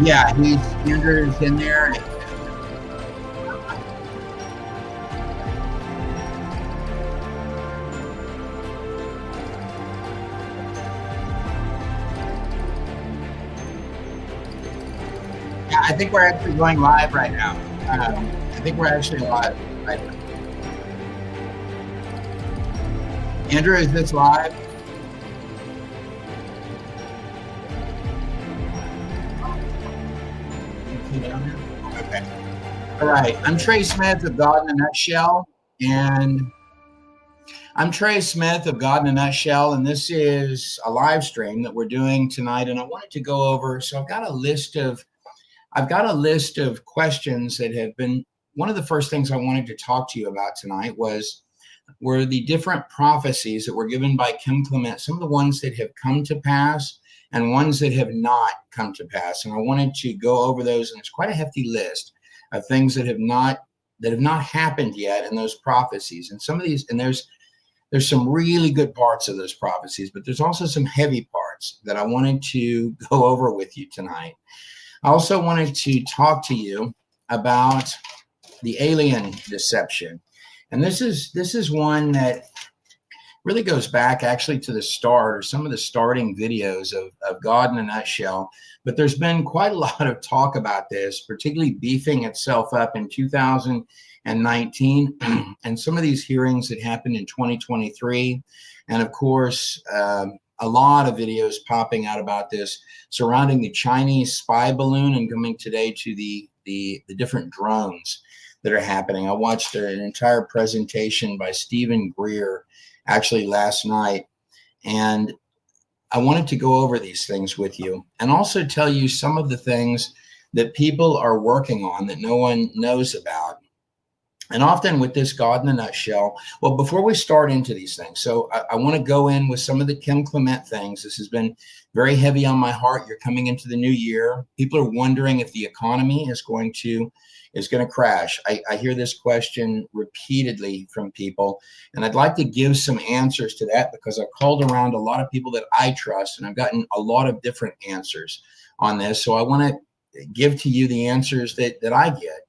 Yeah, Andrew's in there. Yeah, I think we're actually going live right now. I think we're actually live right now. Andrew, is this live? Okay. All right. I'm Trey Smith of God in a Nutshell, and this is a live stream that we're doing tonight. And I wanted to go over. So I've got a list of questions that have been. One of the first things I wanted to talk to you about tonight were the different prophecies that were given by Kim Clement, some of the ones that have come to pass and ones that have not come to pass. And I wanted to go over those, and it's quite a hefty list of things that have not happened yet in those prophecies. And some of these, and there's some really good parts of those prophecies, but there's also some heavy parts that I wanted to go over with you tonight. I also wanted to talk to you about the alien deception. And this is one that really goes back actually to the start, or some of the starting videos of God in a Nutshell. But there's been quite a lot of talk about this, particularly beefing itself up in 2019 and some of these hearings that happened in 2023. And of course, a lot of videos popping out about this surrounding the Chinese spy balloon, and coming today to the different drones that are happening. I watched an entire presentation by Stephen Greer actually last night, and I wanted to go over these things with you and also tell you some of the things that people are working on that no one knows about. And often with this God in a Nutshell, well, before we start into these things, so I want to go in with some of the Kim Clement things. This has been very heavy on my heart. You're coming into the new year. People are wondering if the economy is going to crash. I hear this question repeatedly from people, and I'd like to give some answers to that because I've called around a lot of people that I trust, and I've gotten a lot of different answers on this. So I want to give to you the answers that I get.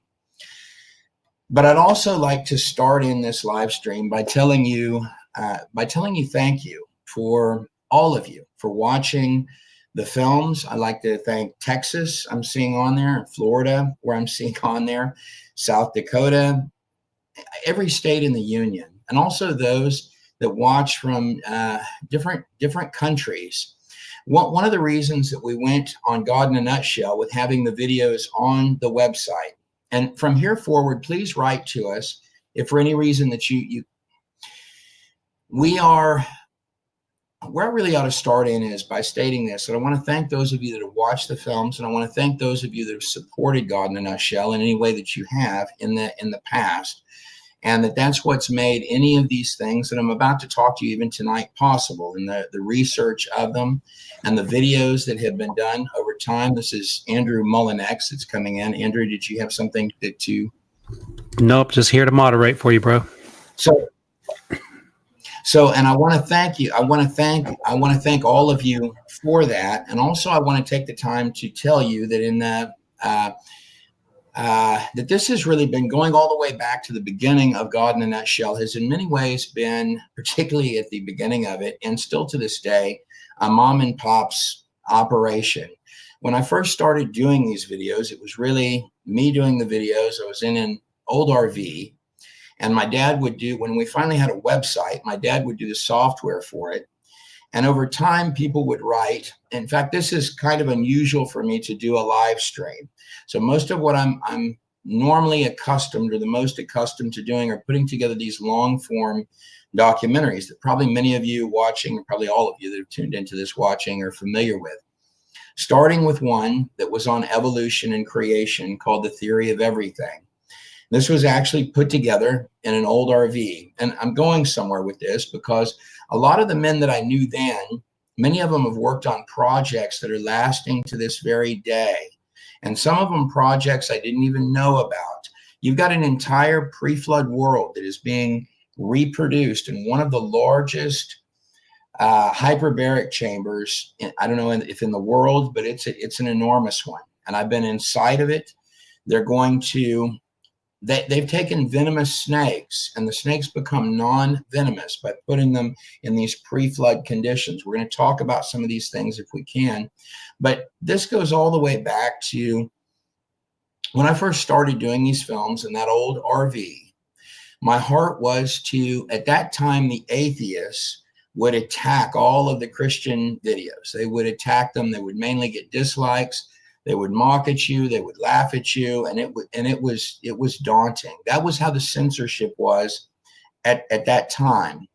But I'd also like to start in this live stream by telling you thank you for all of you for watching the films. I'd like to thank Texas, I'm seeing on there, Florida, where I'm seeing on there, South Dakota, every state in the union, and also those that watch from different countries. One of the reasons that we went on God in a Nutshell with having the videos on the website. And from here forward, please write to us if for any reason that where I really ought to start in is by stating this. And I want to thank those of you that have watched the films, and I want to thank those of you that have supported God in a Nutshell in any way that you have in the past. And that's what's made any of these things that I'm about to talk to you even tonight possible, and the research of them and the videos that have been done over time. This is Andrew Mullinex that's coming in. Andrew, did you have something to? Nope, just here to moderate for you, bro. So, and I want to thank you. I want to thank all of you for that. And also I want to take the time to tell you that in that this has really been going all the way back to the beginning of God in a Nutshell, has in many ways been, particularly at the beginning of it, and still to this day, a mom and pop's operation. When I first started doing these videos, it was really me doing the videos. I was in an old RV, and my dad would do, when we finally had a website, my dad would do the software for it. And over time, people would write. In fact, this is kind of unusual for me to do a live stream. So most of what I'm normally accustomed, or the most accustomed to doing, are putting together these long form documentaries that probably many of you watching, probably all of you that have tuned into this watching, are familiar with. Starting with one that was on evolution and creation called The Theory of Everything. This was actually put together in an old RV. And I'm going somewhere with this because a lot of the men that I knew then, many of them have worked on projects that are lasting to this very day. And some of them projects I didn't even know about. You've got an entire pre-flood world that is being reproduced in one of the largest hyperbaric chambers, I don't know if in the world, but it's an enormous one. and I've been inside of it. They're going to, they've taken venomous snakes, and the snakes become non-venomous by putting them in these pre-flood conditions. We're going to talk about some of these things if we can, but this goes all the way back to when I first started doing these films in that old RV. My heart was to, at that time, the atheists would attack all of the Christian videos. They would attack them. They would mainly get dislikes. They would mock at you. They would laugh at you, and it was daunting. That was how the censorship was at that time.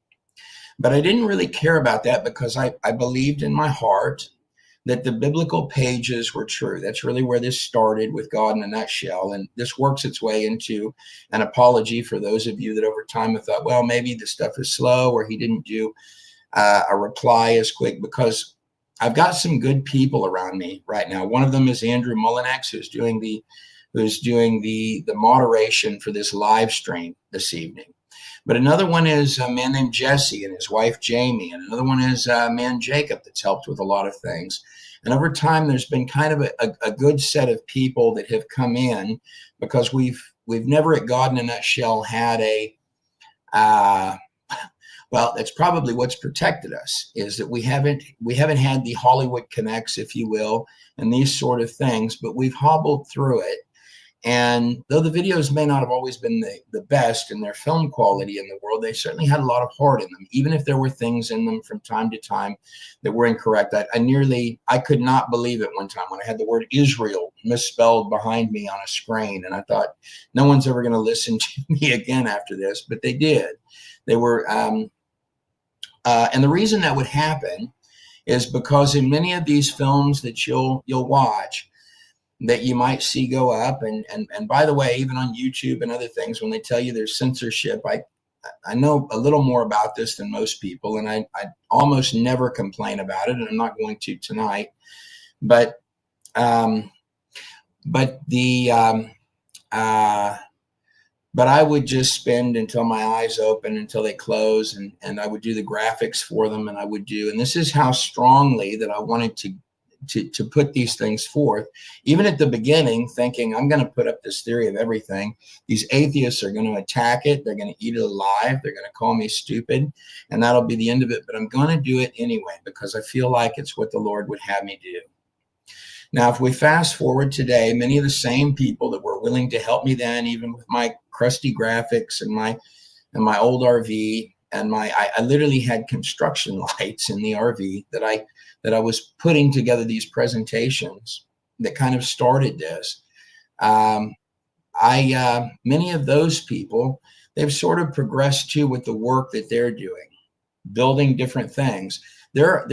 But I didn't really care about that because I believed in my heart that the biblical pages were true. That's really where this started, with God in a nutshell. And this works its way into an apology for those of you that over time have thought, well, maybe the stuff is slow, or he didn't do a reply as quick, because I've got some good people around me right now. One of them is Andrew Mullinex, who's doing the moderation for this live stream this evening. But another one is a man named Jesse and his wife Jamie, and another one is a man Jacob that's helped with a lot of things. And over time, there's been kind of a good set of people that have come in, because we've never at God in a Nutshell had a well, that's probably what's protected us, is that we haven't had the Hollywood connects, if you will, and these sort of things, but we've hobbled through it. And though the videos may not have always been the best in their film quality in the world, they certainly had a lot of heart in them, even if there were things in them from time to time that were incorrect. I could not believe it one time when I had the word Israel misspelled behind me on a screen. And I thought, no one's ever going to listen to me again after this, but they did. They were, and the reason that would happen is because in many of these films that you'll watch, that you might see go up, and by the way, even on YouTube and other things, when they tell you there's censorship, I know a little more about this than most people, and I almost never complain about it, and I'm not going to tonight. But I would just spend until my eyes open, until they close, and I would do the graphics for them, and and this is how strongly that I wanted to put these things forth, even at the beginning, thinking I'm going to put up this theory of everything. These atheists are going to attack it. They're going to eat it alive. They're going to call me stupid, and that'll be the end of it. But I'm going to do it anyway, because I feel like it's what the Lord would have me do. Now, if we fast forward today, many of the same people that were willing to help me then, even with my crusty graphics and my old RV, and I literally had construction lights in the RV that I was putting together these presentations that kind of started this. Many of those people, they've sort of progressed too with the work that they're doing, building different things. There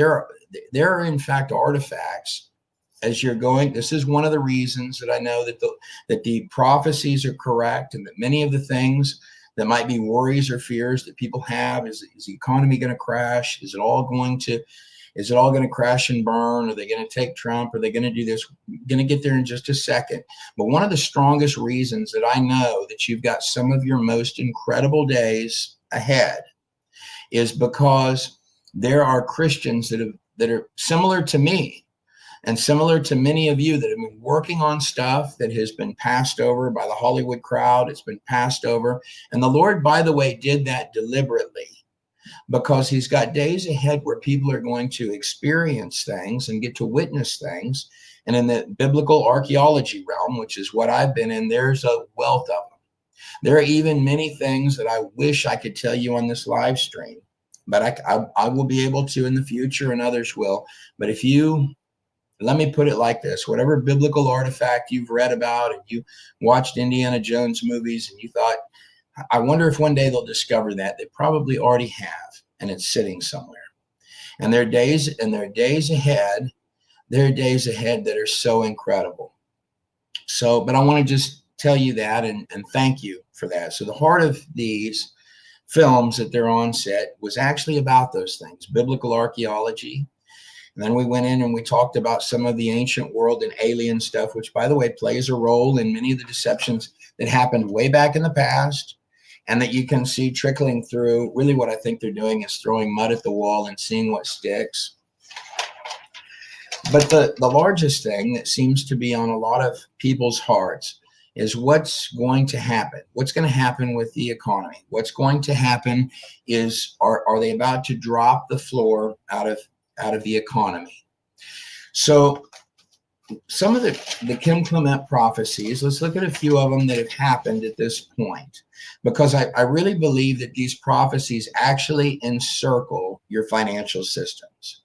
are in fact artifacts as you're going. This is one of the reasons that I know that the prophecies are correct, and that many of the things that might be worries or fears that people have, is the economy going to crash? Is it all going to crash and burn? Are they going to take Trump? Are they going to do this? We're going to get there in just a second. But one of the strongest reasons that I know that you've got some of your most incredible days ahead is because there are Christians that are similar to me, and similar to many of you, that have been working on stuff that has been passed over by the Hollywood crowd. It's been passed over. And the Lord, by the way, did that deliberately, because he's got days ahead where people are going to experience things and get to witness things. And in the biblical archaeology realm, which is what I've been in, there's a wealth of them. There are even many things that I wish I could tell you on this live stream, but I will be able to in the future, and others will. But let me put it like this: whatever biblical artifact you've read about, and you watched Indiana Jones movies, and you thought, I wonder if one day they'll discover that, they probably already have, and it's sitting somewhere. And there are days ahead that are so incredible. So, but I want to just tell you that and thank you for that. So the heart of these films that they're on set was actually about those things: biblical archaeology. And then we went in and we talked about some of the ancient world and alien stuff, which, by the way, plays a role in many of the deceptions that happened way back in the past, and that you can see trickling through. Really what I think they're doing is throwing mud at the wall and seeing what sticks. But the largest thing that seems to be on a lot of people's hearts is what's going to happen. What's going to happen with the economy? What's going to happen is are they about to drop the floor out of the economy? So some of the Kim Clement prophecies, let's look at a few of them that have happened at this point, because I really believe that these prophecies actually encircle your financial systems.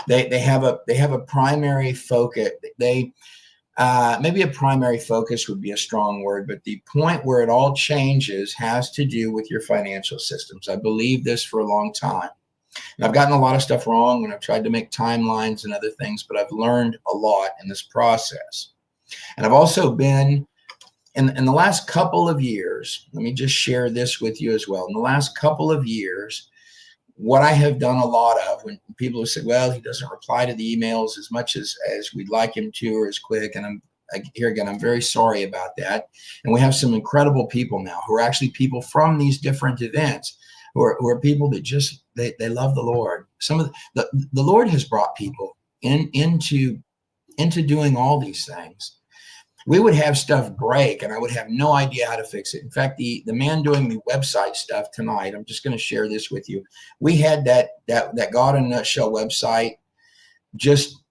They have a primary focus. Maybe a primary focus would be a strong word, but the point where it all changes has to do with your financial systems. I believe this for a long time. And I've gotten a lot of stuff wrong, and I've tried to make timelines and other things, but I've learned a lot in this process. And I've also been in the last couple of years, let me just share this with you as well. In the last couple of years, what I have done a lot of, when people have said, well, he doesn't reply to the emails as much as we'd like him to, or as quick. And here again, I'm very sorry about that. And we have some incredible people now who are actually people from these different events, who are people that just, they love the Lord. Some of the Lord has brought people into doing all these things. We would have stuff break and I would have no idea how to fix it. In fact, the man doing the website stuff tonight, I'm just going to share this with you. We had that God in a Nutshell website just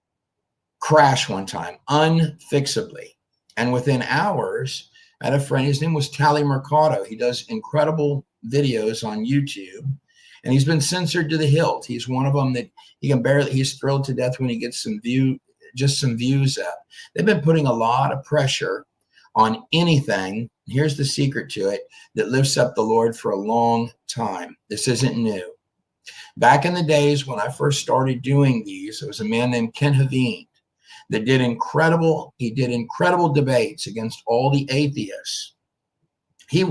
crash one time, unfixably. And within hours, I had a friend, his name was Tally Mercado. He does incredible videos on YouTube, and he's been censored to the hilt. He's one of them that he's thrilled to death when he gets some views up. They've been putting a lot of pressure on anything, here's the secret to it, that lifts up the Lord for a long time. This isn't new. Back in the days when I first started doing these, there was a man named Ken Haveen that did incredible debates against all the atheists. He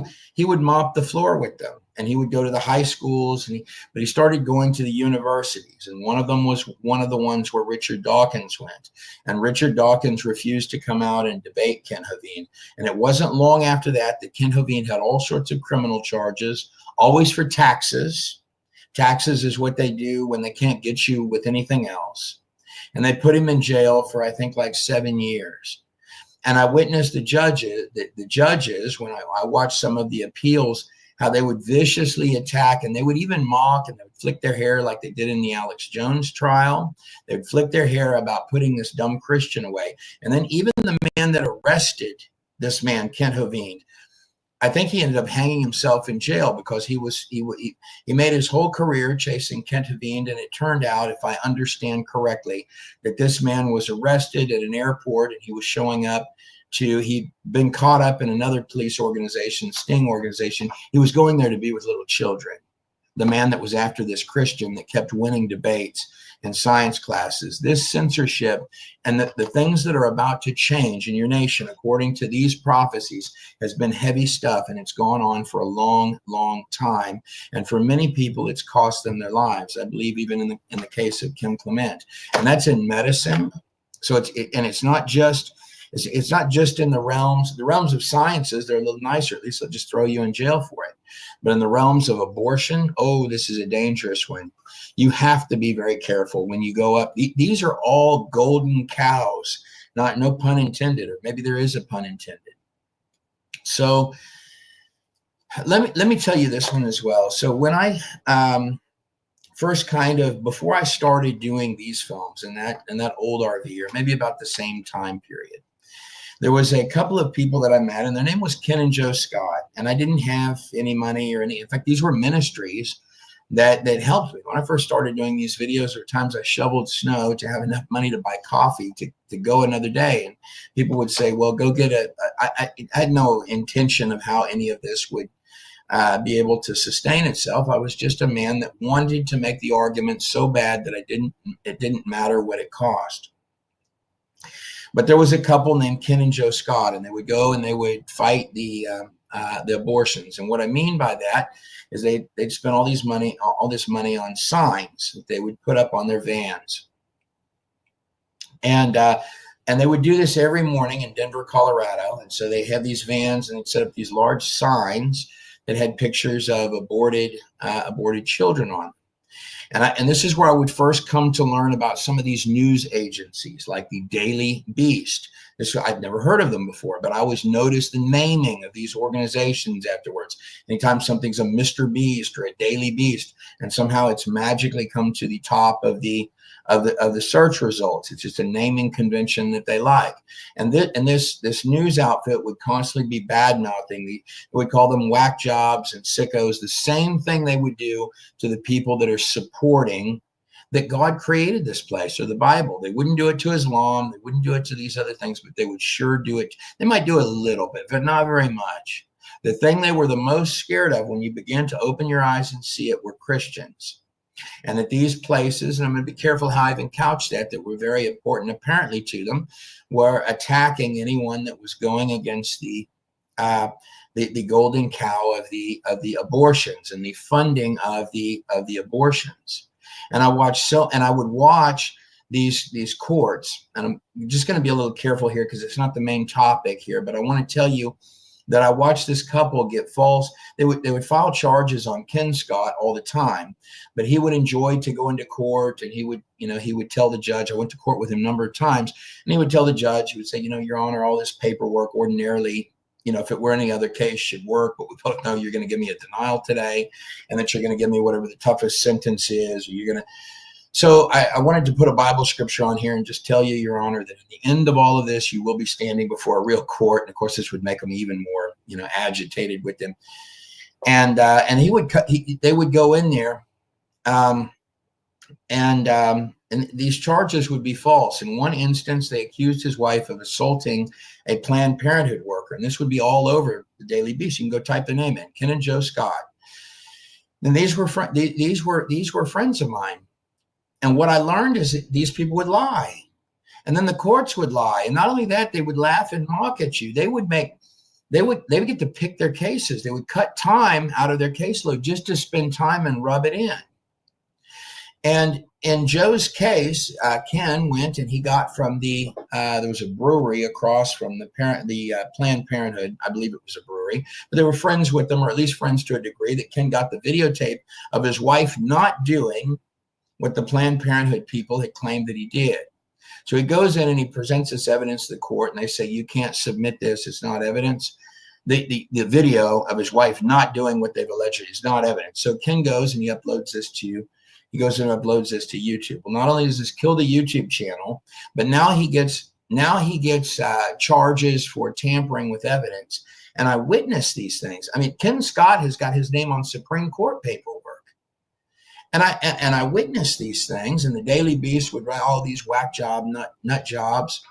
would mop the floor with them, and he would go to the high schools, but he started going to the universities, and one of them was one of the ones where Richard Dawkins went, and Richard Dawkins refused to come out and debate Ken Haveen. And it wasn't long after that Ken Haveen had all sorts of criminal charges, always for taxes. Taxes is what they do when they can't get you with anything else. And they put him in jail for, I think, like 7 years. And I witnessed the judges, when I watched some of the appeals, how they would viciously attack, and they would even mock, and they would flick their hair like they did in the Alex Jones trial. They would flick their hair about putting this dumb Christian away. And then even the man that arrested this man, Ken Haveen, I think he ended up hanging himself in jail because he made his whole career chasing Ken Haveen, and it turned out, if I understand correctly, that this man was arrested at an airport, and he was showing up he'd been caught up in another police organization, sting organization. He was going there to be with little children. The man that was after this Christian that kept winning debates in science classes. This censorship and the things that are about to change in your nation, according to these prophecies, has been heavy stuff, and it's gone on for a long, long time. And for many people, it's cost them their lives. I believe even in the case of Kim Clement, and that's in medicine. So it's not just in the realms of sciences. They're a little nicer. At least they'll just throw you in jail for it. But in the realms of abortion, oh, this is a dangerous one. You have to be very careful when you go up. These are all golden cows, no pun intended, or maybe there is a pun intended. So let me tell you this one as well. So when I first before I started doing these films in that old RV, or maybe about the same time period, there was a couple of people that I met, and their name was Ken and Joe Scott. And I didn't have any money or any. In fact, these were ministries that helped me. When I first started doing these videos, there were times I shoveled snow to have enough money to buy coffee to go another day. And people would say, well, go get I had no intention of how any of this would be able to sustain itself. I was just a man that wanted to make the argument so bad that it didn't matter what it cost. But there was a couple named Ken and Joe Scott, and they would go and they would fight the abortions. And what I mean by that is they'd spend all this money on signs that they would put up on their vans. And they would do this every morning in Denver, Colorado. And so they had these vans, and they'd set up these large signs that had pictures of aborted children on them. And this is where I would first come to learn about some of these news agencies like the Daily Beast. I'd never heard of them before, but I always noticed the naming of these organizations afterwards. Anytime something's a Mr. Beast or a Daily Beast, and somehow it's magically come to the top of the search results. It's just a naming convention that they like. And this news outfit would constantly be bad mouthing. It would call them whack jobs and sickos, the same thing they would do to the people that are supporting that God created this place or the Bible. They wouldn't do it to Islam. They wouldn't do it to these other things, but they would sure do it. They might do a little bit, but not very much. The thing they were the most scared of when you begin to open your eyes and see it were Christians. And that these places, and I'm going to be careful how I even couch that were very important apparently to them, were attacking anyone that was going against the golden cow of the abortions and the funding of the abortions. And I would watch these courts, and I'm just going to be a little careful here because it's not the main topic here, but I want to tell you that I watched this couple get false. They would file charges on Ken Scott all the time, but he would enjoy to go into court, and he would tell the judge. I went to court with him a number of times, and he would tell the judge, he would say, Your Honor, all this paperwork ordinarily, if it were any other case, should work, but we both know you're going to give me a denial today, and that you're going to give me whatever the toughest sentence is, or you're going to. So I wanted to put a Bible scripture on here and just tell you, Your Honor, that at the end of all of this, you will be standing before a real court. And of course, this would make them even more, agitated with them. And they would go in there, and these charges would be false. In one instance, they accused his wife of assaulting a Planned Parenthood worker, and this would be all over the Daily Beast. You can go type the name in, Ken and Joe Scott. And these were friends of mine. And what I learned is that these people would lie, and then the courts would lie. And not only that, they would laugh and mock at you. They would get to pick their cases. They would cut time out of their caseload just to spend time and rub it in. And in Joe's case, Ken went and he got from there was a brewery across from the Planned Parenthood. I believe it was a brewery, but they were friends with them, or at least friends to a degree, that Ken got the videotape of his wife not doing what the Planned Parenthood people had claimed that he did. So he goes in and he presents this evidence to the court, and they say, you can't submit this. It's not evidence. The video of his wife not doing what they've alleged is not evidence. So Ken goes and he uploads this to YouTube. Well, not only does this kill the YouTube channel, but now he gets charges for tampering with evidence. And I witnessed these things. I mean, Ken Scott has got his name on Supreme Court paperwork. And I witnessed these things, and the Daily Beast would write all these whack job, nut jobs.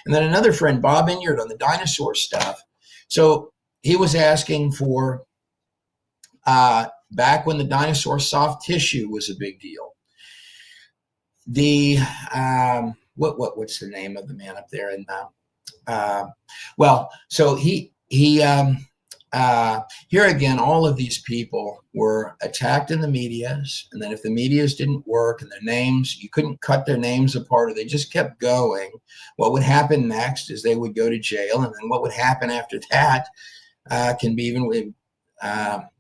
And then another friend, Bob Inyard, on the dinosaur stuff. So he was asking for, back when the dinosaur soft tissue was a big deal. What's the name of the man up there? So here again, all of these people were attacked in the medias, and then if the medias didn't work and their names, you couldn't cut their names apart, or they just kept going, what would happen next is they would go to jail, and then what would happen after that can be even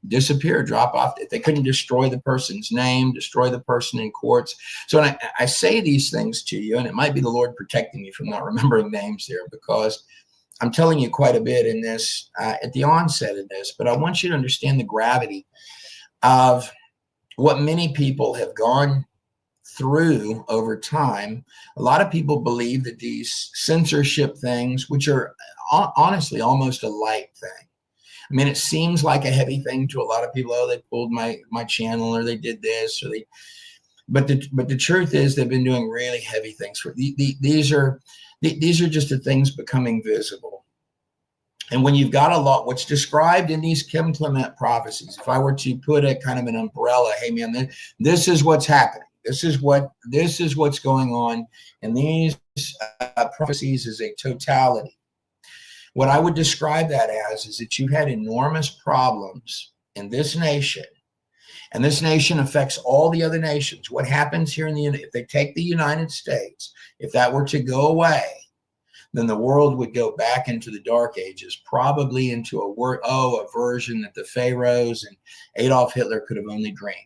disappear, drop off. If they couldn't destroy the person's name, destroy the person in courts. So I say these things to you, and it might be the Lord protecting me from not remembering names there, because I'm telling you quite a bit in this at the onset of this, but I want you to understand the gravity of what many people have gone through over time. A lot of people believe that these censorship things, which are honestly almost a light thing. I mean, it seems like a heavy thing to a lot of people. Oh, they pulled my channel, or they did this, or but the truth is they've been doing really heavy things for these are just the things becoming visible. And when you've got a lot, what's described in these Kim Clement prophecies, if I were to put a kind of an umbrella, hey man, this is what's happening. This is what's going on. And these prophecies is a totality. What I would describe that as is that you've had enormous problems in this nation, and this nation affects all the other nations. What happens here if they take the United States, if that were to go away, then the world would go back into the dark ages, probably into a version that the pharaohs and Adolf Hitler could have only dreamed.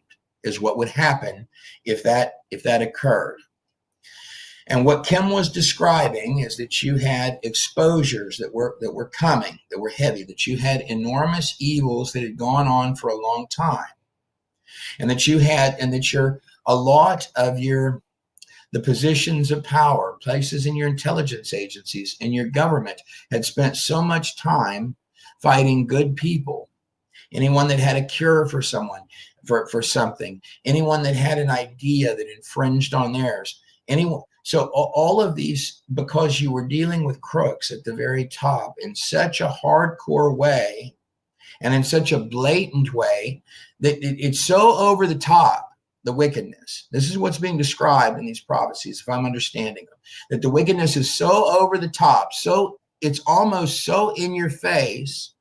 is what would happen if that occurred. And what Kim was describing is that you had exposures that were coming, that were heavy, that you had enormous evils that had gone on for a long time, and that a lot of the positions of power, places in your intelligence agencies, in your government, had spent so much time fighting good people. Anyone that had a cure for someone, for something, anyone that had an idea that infringed on theirs, anyone. So all of these, because you were dealing with crooks at the very top in such a hardcore way and in such a blatant way that it's so over the top, the wickedness. This is what's being described in these prophecies, if I'm understanding them, that the wickedness is so over the top, so it's almost so in your face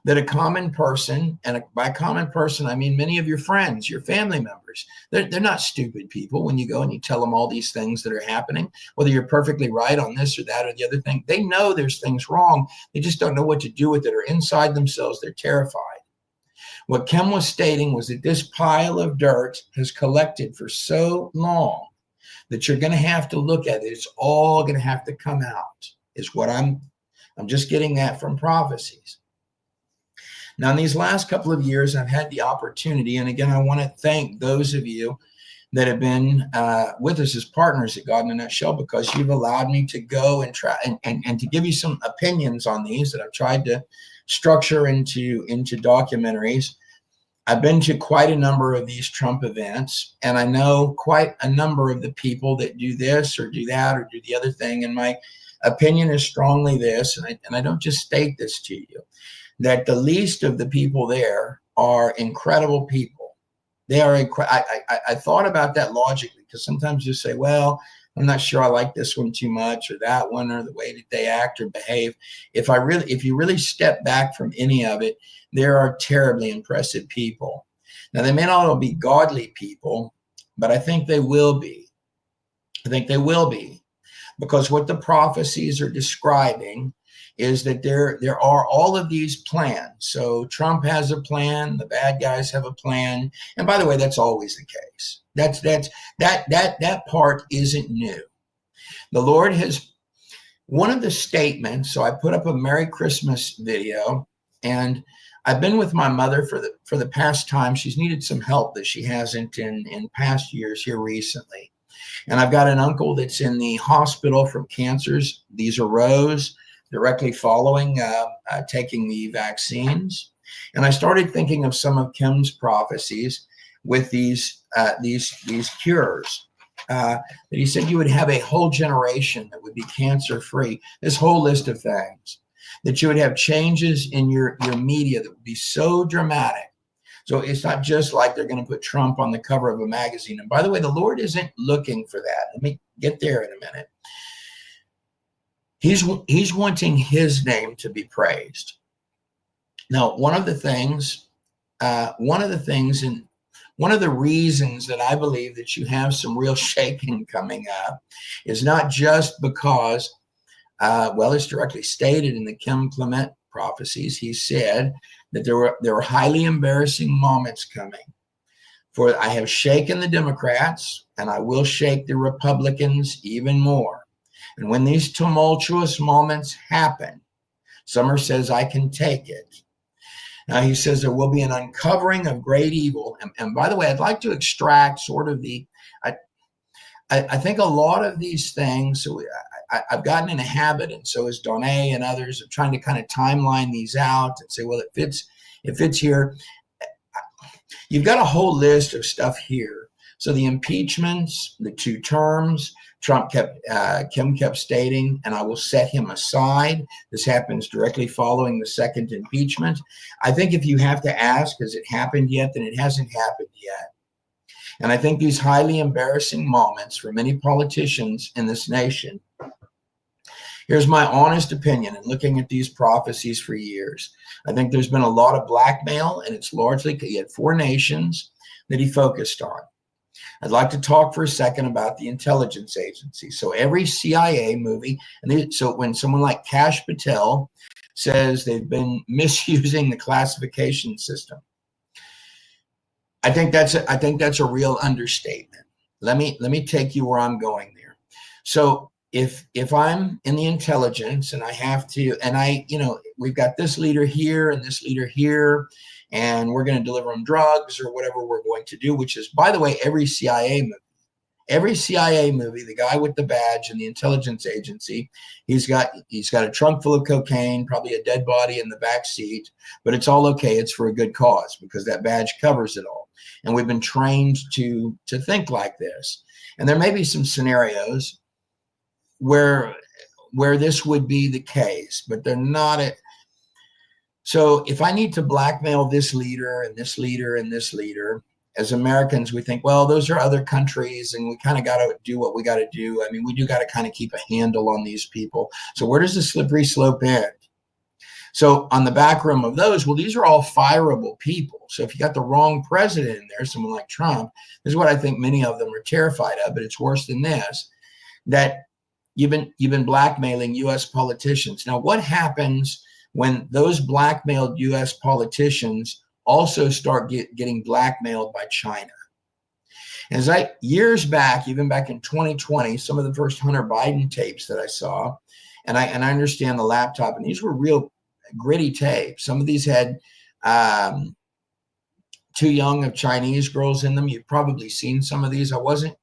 that a common person, and by common person, I mean many of your friends, your family members, they're not stupid people. When you go and you tell them all these things that are happening, whether you're perfectly right on this or that or the other thing, they know there's things wrong. They just don't know what to do with it, or inside themselves, they're terrified. What Kim was stating was that this pile of dirt has collected for so long that you're going to have to look at it. It's all going to have to come out, is what I'm just getting that from prophecies. Now, in these last couple of years, I've had the opportunity, and again, I want to thank those of you that have been with us as partners at God in a Nutshell, because you've allowed me to go and try and to give you some opinions on these that I've tried to structure into documentaries. I've been to quite a number of these Trump events, and I know quite a number of the people that do this or do that or do the other thing, and my opinion is strongly this, and I don't just state this to you, that the least of the people there are incredible people. They are I thought about that logically, because sometimes you say, well, I'm not sure I like this one too much, or that one, or the way that they act or behave. If you really step back from any of it, there are terribly impressive people. Now, they may not all be godly people, but I think they will be. I think they will be, because what the prophecies are describing is that there are all of these plans. So Trump has a plan, the bad guys have a plan, and by the way, that's always the case. That part isn't new. The Lord has, one of the statements. So I put up a Merry Christmas video, and I've been with my mother for the past time. She's needed some help that she hasn't in past years here recently, and I've got an uncle that's in the hospital from cancers. These arose directly following taking the vaccines. And I started thinking of some of Kim's prophecies with these cures. That he said you would have a whole generation that would be cancer-free, this whole list of things, that you would have changes in your media that would be so dramatic. So it's not just like they're going to put Trump on the cover of a magazine. And by the way, the Lord isn't looking for that. Let me get there in a minute. He's wanting his name to be praised. Now, one of the reasons that I believe that you have some real shaking coming up is not just because, it's directly stated in the Kim Clement prophecies. He said that there were highly embarrassing moments coming. For I have shaken the Democrats, and I will shake the Republicans even more. And when these tumultuous moments happen, Summer says, I can take it. Now, he says there will be an uncovering of great evil. And by the way, I'd like to extract sort of I think a lot of these things, so I've gotten in a habit, and so is Donay and others, of trying to kind of timeline these out and say, well, it fits here. You've got a whole list of stuff here. So the impeachments, the 2 terms, Kim kept stating, and I will set him aside. This happens directly following the second impeachment. I think if you have to ask, has it happened yet, then it hasn't happened yet. And I think these highly embarrassing moments for many politicians in this nation, here's my honest opinion in looking at these prophecies for years. I think there's been a lot of blackmail, and it's largely, he had 4 nations that he focused on. I'd like to talk for a second about the intelligence agency. So every CIA movie, so when someone like Kash Patel says they've been misusing the classification system, I think that's a real understatement. Let me take you where I'm going there. So if I'm in the intelligence and I have to, and we've got this leader here and this leader here, and we're going to deliver them drugs or whatever we're going to do, which is, by the way, every CIA movie. Every CIA movie, the guy with the badge in the intelligence agency, he's got a trunk full of cocaine, probably a dead body in the back seat, but it's all okay. It's for a good cause because that badge covers it all. And we've been trained to think like this. And there may be some scenarios where this would be the case, but they're not. So if I need to blackmail this leader and this leader and this leader, as Americans, we think, well, those are other countries and we kind of got to do what we got to do. I mean, we do got to kind of keep a handle on these people. So where does the slippery slope end? So on the back room of those, well, these are all fireable people. So if you got the wrong president in there, someone like Trump, this is what I think many of them are terrified of, but it's worse than this, that you've been blackmailing U.S. politicians. Now, what happens when those blackmailed U.S. politicians also start getting blackmailed by China? As years back, even back in 2020, some of the first Hunter Biden tapes that I saw, and I understand the laptop, and these were real gritty tapes. Some of these had too young of Chinese girls in them. You've probably seen some of these. I wasn't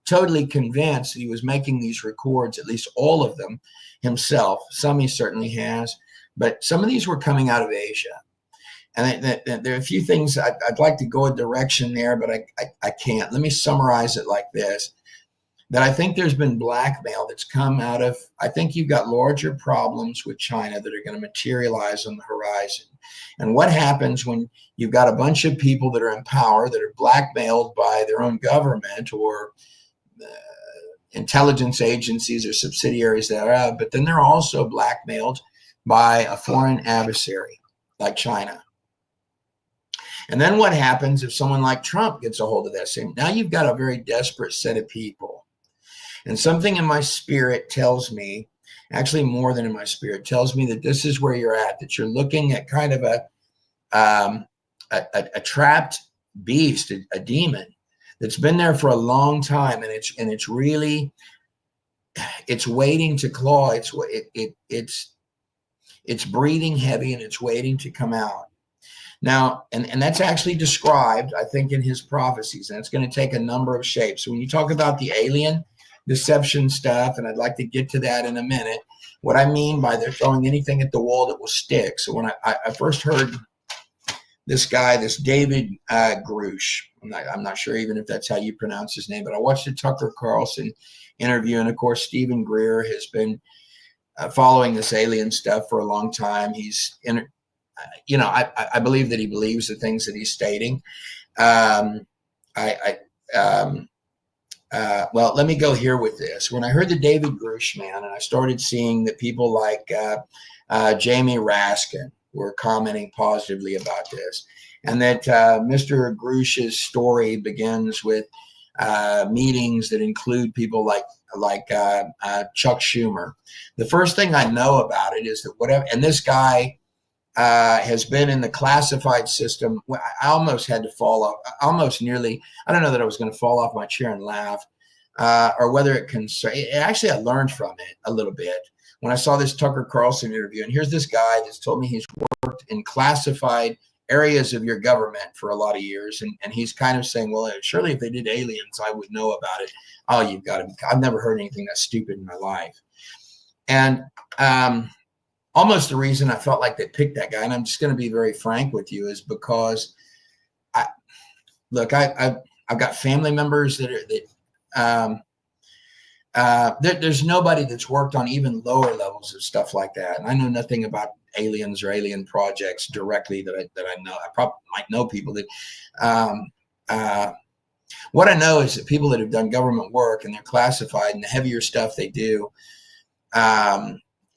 totally convinced that he was making these records, at least all of them, himself. Some he certainly has, but some of these were coming out of Asia. And there are a few things I'd like to go a direction there, but I can't. Let me summarize it like this, that I think there's been blackmail that's come out of, I think you've got larger problems with China that are going to materialize on the horizon. And what happens when you've got a bunch of people that are in power that are blackmailed by their own government or intelligence agencies or subsidiaries thereof, but then they're also blackmailed by a foreign adversary like China. And then what happens if someone like Trump gets a hold of that same? Now you've got a very desperate set of people. And something in my spirit tells me, actually more than in my spirit, tells me that this is where you're at, that you're looking at kind of a trapped beast, a demon that's been there for a long time, and it's really, it's waiting to claw. It's breathing heavy and it's waiting to come out. Now, and that's actually described, I think, in his prophecies, and it's going to take a number of shapes. So when you talk about the alien deception stuff, and I'd like to get to that in a minute, what I mean by they're throwing anything at the wall that will stick. So when I first heard this guy, this David Grush, I'm not sure even if that's how you pronounce his name, but I watched the Tucker Carlson interview, and of course, Stephen Greer has been following this alien stuff for a long time. He's I believe that he believes the things that he's stating. Well, let me go here with this. When I heard the David Grush man, and I started seeing that people like Jamie Raskin were commenting positively about this, and that Mr. Grush's story begins with meetings that include people like Chuck Schumer. The first thing I know about it is that whatever, and this guy has been in the classified system. I almost had to fall off, almost nearly. I don't know that I was going to fall off my chair and laugh, or whether it actually, I learned from it a little bit when I saw this Tucker Carlson interview. And here's this guy that's told me he's worked in classified areas of your government for a lot of years. And he's kind of saying, well, surely if they did aliens, I would know about it. Oh, you've got to be, I've never heard anything that stupid in my life. And, almost the reason I felt like they picked that guy, and I'm just going to be very frank with you, is because I've got family members there's nobody that's worked on even lower levels of stuff like that. And I know nothing about aliens or alien projects directly that I know. I probably might know people that, what I know is that people that have done government work and they're classified, and the heavier stuff they do,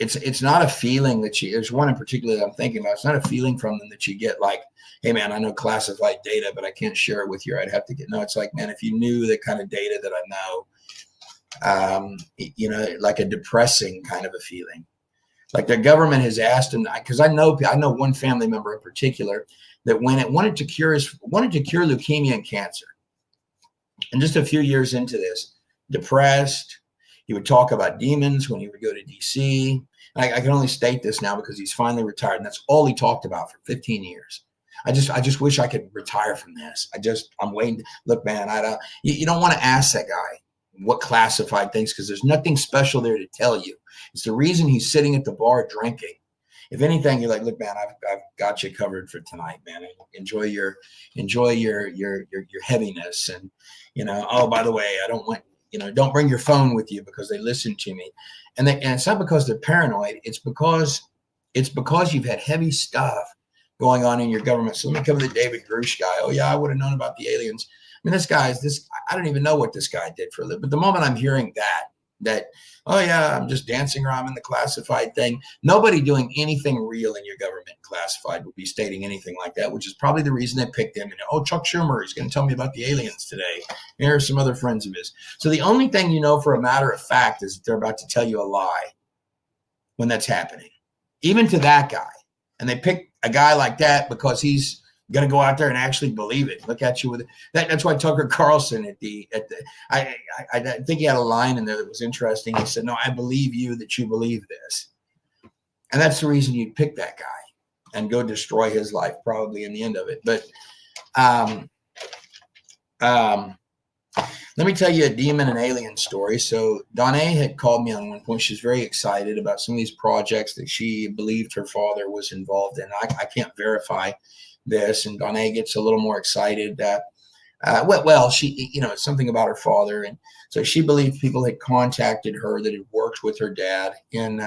it's not a feeling that there's one in particular that I'm thinking about. It's not a feeling from them that you get like, hey man, I know classified data, but I can't share it with you. I'd have to no, it's like, man, if you knew the kind of data that I know, like a depressing kind of a feeling. Like the government has asked him, because I know one family member in particular that when it wanted to cure leukemia and cancer, and just a few years into this, depressed, he would talk about demons when he would go to DC. I can only state this now because he's finally retired, and that's all he talked about for 15 years. I just wish I could retire from this. I'm waiting. Look, man, you don't want to ask that guy what classified things, because there's nothing special there to tell you. It's the reason he's sitting at the bar drinking. If anything, you're like, look, man, I've got you covered for tonight, man. Enjoy your heaviness, and oh, by the way, I don't want, don't bring your phone with you because they listen to me, and it's not because they're paranoid. It's because you've had heavy stuff going on in your government. So let me come to the David Grush guy. Oh yeah, I would have known about the aliens. I mean, I don't even know what this guy did for a living. But the moment I'm hearing that, oh yeah, I'm just dancing around in the classified thing. Nobody doing anything real in your government classified would be stating anything like that, which is probably the reason they picked him. And oh, Chuck Schumer is going to tell me about the aliens today. Here are some other friends of his. So the only thing you know for a matter of fact is that they're about to tell you a lie when that's happening, even to that guy. And they pick a guy like that because he's going to go out there and actually believe it. Look at you with that. That's why Tucker Carlson I think he had a line in there that was interesting. He said, "No, I believe you that you believe this," and that's the reason you'd pick that guy and go destroy his life, probably in the end of it. But let me tell you a demon and alien story. So Donna had called me on one point. She's very excited about some of these projects that she believed her father was involved in. I can't verify this, and Donna gets a little more excited. She, it's something about her father, and so she believed people had contacted her that had worked with her dad in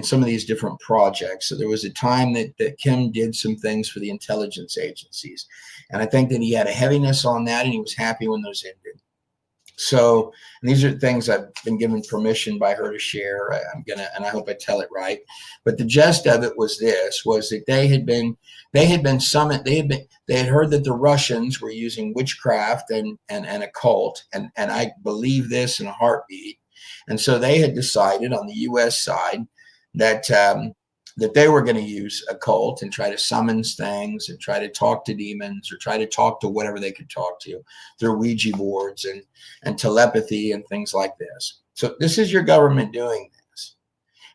some of these different projects. So there was a time that Kim did some things for the intelligence agencies, and I think that he had a heaviness on that, and he was happy when those ended. So these are things I've been given permission by her to share. And I hope I tell it right. But the gist of it was that they had summoned. They had heard that the Russians were using witchcraft and occult, and I believe this in a heartbeat. And so they had decided on the U.S. side that they were going to use occult and try to summons things and try to talk to demons or try to talk to whatever they could talk to through Ouija boards and telepathy and things like this. So this is your government doing this.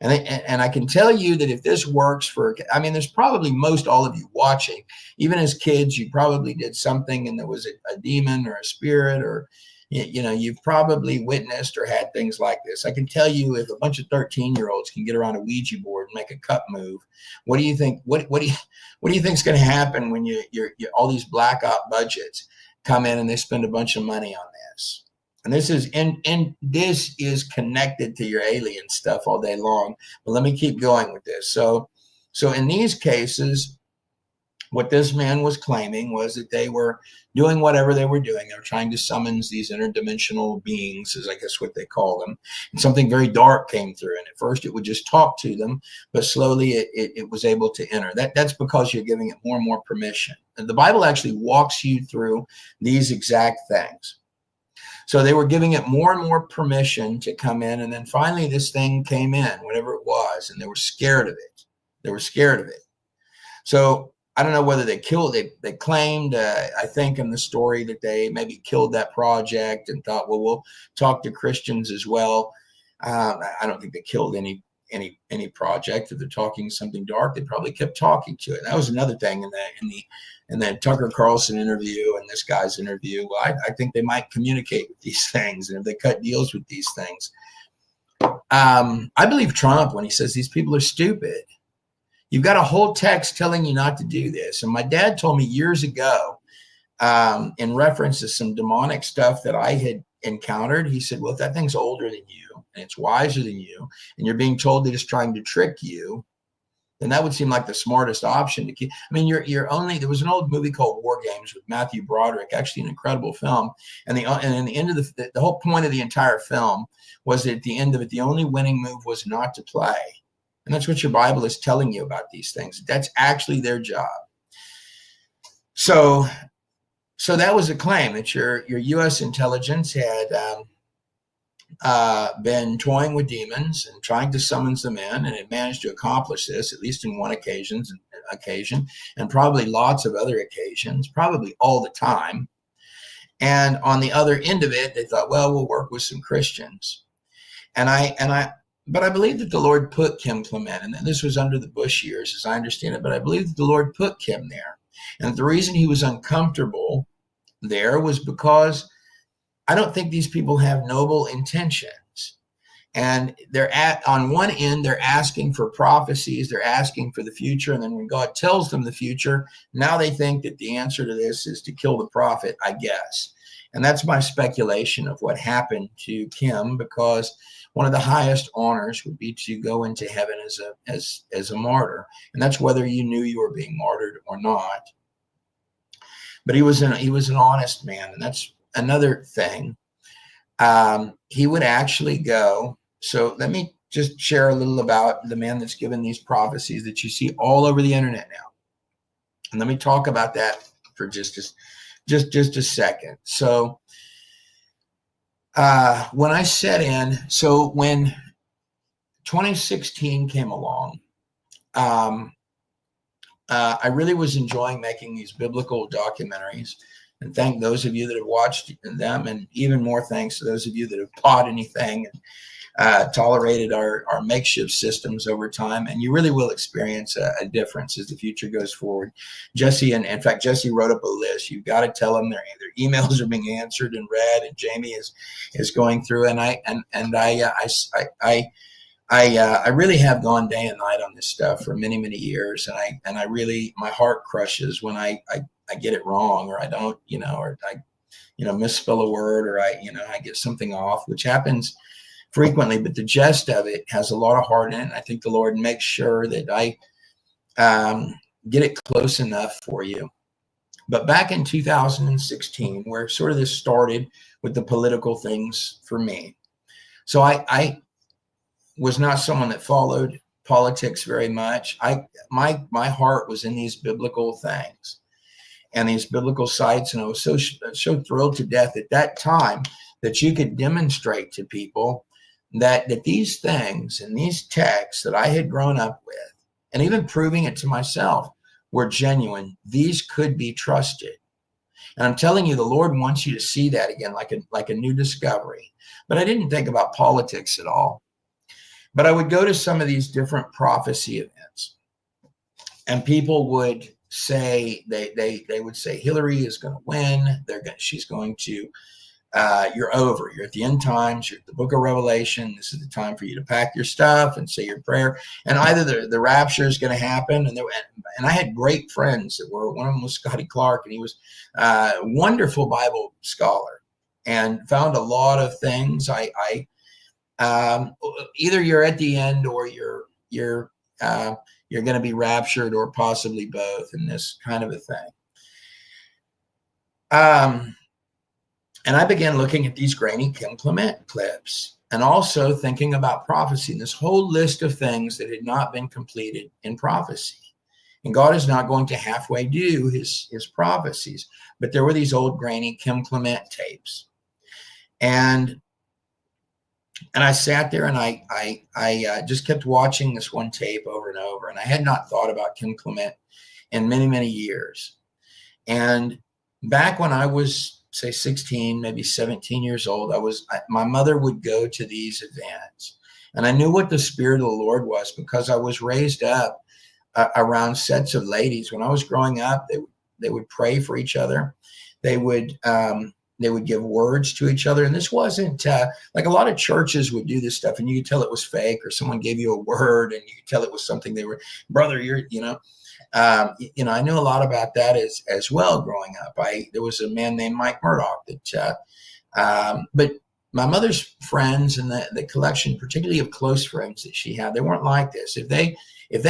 And I can tell you that if this works there's probably most all of you watching, even as kids, you probably did something and there was a demon or a spirit, or you've probably witnessed or had things like this. I can tell you, if a bunch of 13-year-olds can get around a Ouija board and make a cup move, what do you think? What do you think is going to happen when you're all these black op budgets come in and they spend a bunch of money on this? And this is connected to your alien stuff all day long. But let me keep going with this. So in these cases, what this man was claiming was that they were doing whatever they were doing. They were trying to summons these interdimensional beings, is I guess what they call them. And something very dark came through. And at first it would just talk to them, but slowly it was able to enter. That's because you're giving it more and more permission. And the Bible actually walks you through these exact things. So they were giving it more and more permission to come in. And then finally this thing came in, whatever it was, and they were scared of it. So I don't know whether they claimed, I think in the story, that they maybe killed that project and thought, well, we'll talk to Christians as well. I don't think they killed any project. If they're talking something dark, they probably kept talking to it. That was another thing in the Tucker Carlson interview and this guy's interview. Well, I think they might communicate with these things, and if they cut deals with these things. I believe Trump when he says these people are stupid. You've got a whole text telling you not to do this. And my dad told me years ago, in reference to some demonic stuff that I had encountered, he said, well, if that thing's older than you and it's wiser than you, and you're being told that it's trying to trick you, then that would seem like the smartest option to keep. I mean, there was an old movie called War Games with Matthew Broderick, actually an incredible film. And in the end of the whole point of the entire film was that at the end of it, the only winning move was not to play. And that's what your Bible is telling you about these things. That's actually their job. So that was a claim that your U.S. intelligence had been toying with demons and trying to summon them in, and had managed to accomplish this at least in one occasion, and probably lots of other occasions, probably all the time. And on the other end of it, they thought, well, we'll work with some Christians. But I believe that the Lord put Kim Clement, and this was under the Bush years, as I understand it, but I believe that the Lord put Kim there. And the reason he was uncomfortable there was because I don't think these people have noble intentions. And on one end, they're asking for prophecies, they're asking for the future. And then when God tells them the future, now they think that the answer to this is to kill the prophet, I guess. And that's my speculation of what happened to Kim, because one of the highest honors would be to go into heaven as a martyr. And that's whether you knew you were being martyred or not. But he was an honest man. And that's another thing. He would actually go. So let me just share a little about the man that's given these prophecies that you see all over the internet now. And let me talk about that for just a second. So when I set in, so when 2016 came along, I really was enjoying making these biblical documentaries. And thank those of you that have watched them, and even more thanks to those of you that have bought anything and tolerated our makeshift systems over time. And you really will experience a difference as the future goes forward. Jesse, and in fact, Jesse wrote up a list. You've got to tell them their emails are being answered and read, and Jamie is going through. And I really have gone day and night on this stuff for many, many years. And I really, my heart crushes when I get it wrong, or I don't, or I, misspell a word, or I get something off, which happens frequently, but the gist of it has a lot of heart in it. And I think the Lord makes sure that I get it close enough for you. But back in 2016, where sort of this started with the political things for me. So I was not someone that followed politics very much. My heart was in these biblical things and these biblical sites. And I was so thrilled to death at that time that you could demonstrate to people that these things and these texts that I had grown up with, and even proving it to myself, were genuine. These could be trusted. And I'm telling you, the Lord wants you to see that again, like a new discovery. But I didn't think about politics at all. But I would go to some of these different prophecy events, and people would say, they would say, Hillary is going to win. She's going to, you're over. You're at the end times. You're at the book of Revelation. This is the time for you to pack your stuff and say your prayer. And either the rapture is going to happen. And I had great friends that were, one of them was Scotty Clark, and he was a wonderful Bible scholar and found a lot of things. Either you're at the end, or you're going to be raptured, or possibly both, in this kind of a thing. And I began looking at these grainy Kim Clement clips, and also thinking about prophecy and this whole list of things that had not been completed in prophecy. And God is not going to halfway do his prophecies. But there were these old grainy Kim Clement tapes. And I sat there, and I just kept watching this one tape over and over. And I had not thought about Kim Clement in many, many years. And back when I was, say, 16, maybe 17 years old, my mother would go to these events. And I knew what the Spirit of the Lord was, because I was raised up around sets of ladies. When I was growing up, they would pray for each other. They would give words to each other. And this wasn't like a lot of churches would do this stuff, and you could tell it was fake, or someone gave you a word and you could tell it was something they were, brother, I knew a lot about that as well growing up. There was a man named Mike Murdoch but my mother's friends and the collection, particularly of close friends that she had, they weren't like this. If they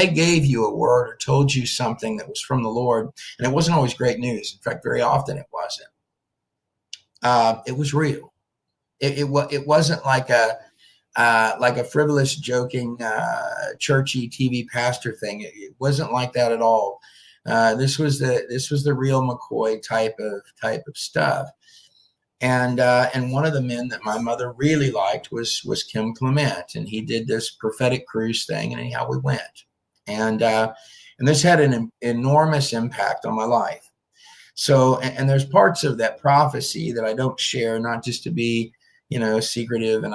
gave you a word or told you something that was from the Lord, and it wasn't always great news. In fact, very often it wasn't. It was real. It wasn't like a frivolous, joking, churchy TV pastor thing. It wasn't like that at all. This was the real McCoy type of stuff. And one of the men that my mother really liked was Kim Clement, and he did this prophetic cruise thing, and anyhow we went, and this had an enormous impact on my life. So, and there's parts of that prophecy that I don't share, not just to be, secretive, and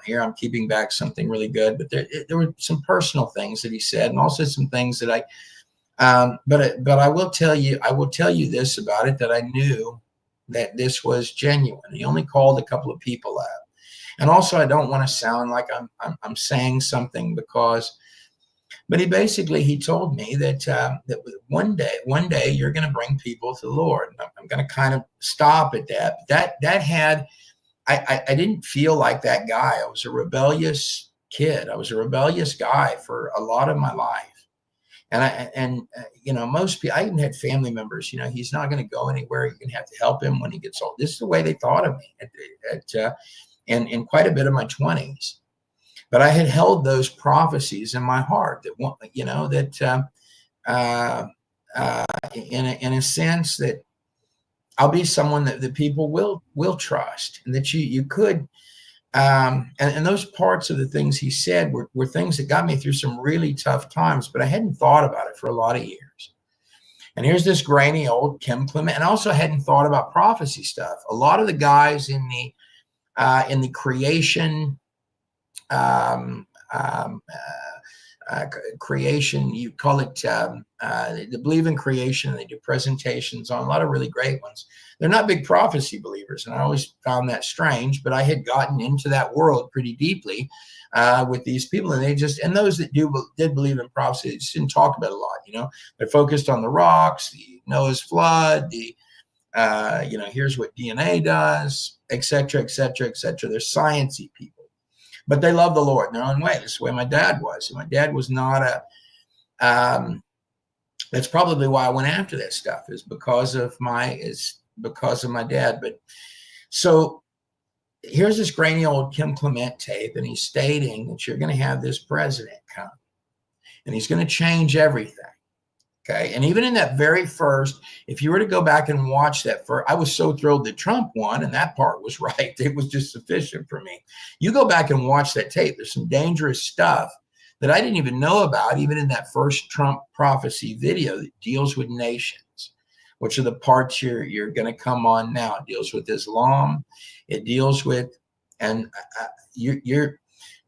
here I'm keeping back something really good, but there were some personal things that he said, and also some things that but I will tell you this about it, that I knew that this was genuine. He only called a couple of people out. And also, I don't want to sound like I'm saying something but he told me that one day you're going to bring people to the Lord. And I'm going to kind of stop at that. I didn't feel like that guy. I was a rebellious kid. I was a rebellious guy for a lot of my life. And most people, I even had family members, he's not going to go anywhere. You're going to have to help him when he gets old. This is the way they thought of me in quite a bit of my 20s. But I had held those prophecies in my heart that, in a sense, that I'll be someone that the people will trust, and that you could. And those parts of the things he said were things that got me through some really tough times, but I hadn't thought about it for a lot of years. And here's this grainy old Kim Clement, and I also hadn't thought about prophecy stuff. A lot of the guys in the creation, creation, you call it, they believe in creation, and they do presentations on a lot of really great ones. They're not big prophecy believers, and I always found that strange, but I had gotten into that world pretty deeply with these people, and those that did believe in prophecy, they just didn't talk about it a lot. They're focused on the rocks, the Noah's flood, here's what DNA does, et cetera, et cetera, et cetera. They're sciencey people, but they love the Lord in their own way. That's the way my dad was. My dad was not that's probably why I went after that stuff, is because of my dad. But so here's this grainy old Kim Clement tape, and he's stating that you're going to have this president come, and he's going to change everything. Okay. And even in that very first, if you were to go back and watch that first, I was so thrilled that Trump won, and that part was right. It was just sufficient for me. You go back and watch that tape, there's some dangerous stuff that I didn't even know about, even in that first Trump prophecy video that deals with nations, which are the parts you're going to come on now. It deals with Islam. It deals with,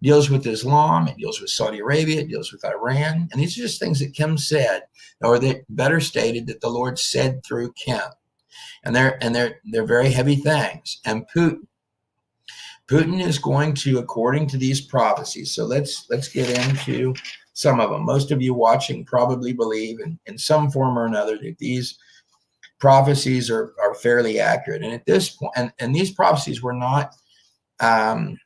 deals with Islam, it deals with Saudi Arabia, it deals with Iran. And these are just things that Kim said, or that better stated, that the Lord said through Kim. And they're very heavy things. And Putin is going to, according to these prophecies. So let's get into some of them. Most of you watching probably believe in some form or another that these prophecies are fairly accurate. And at this point, and these prophecies were not, I'm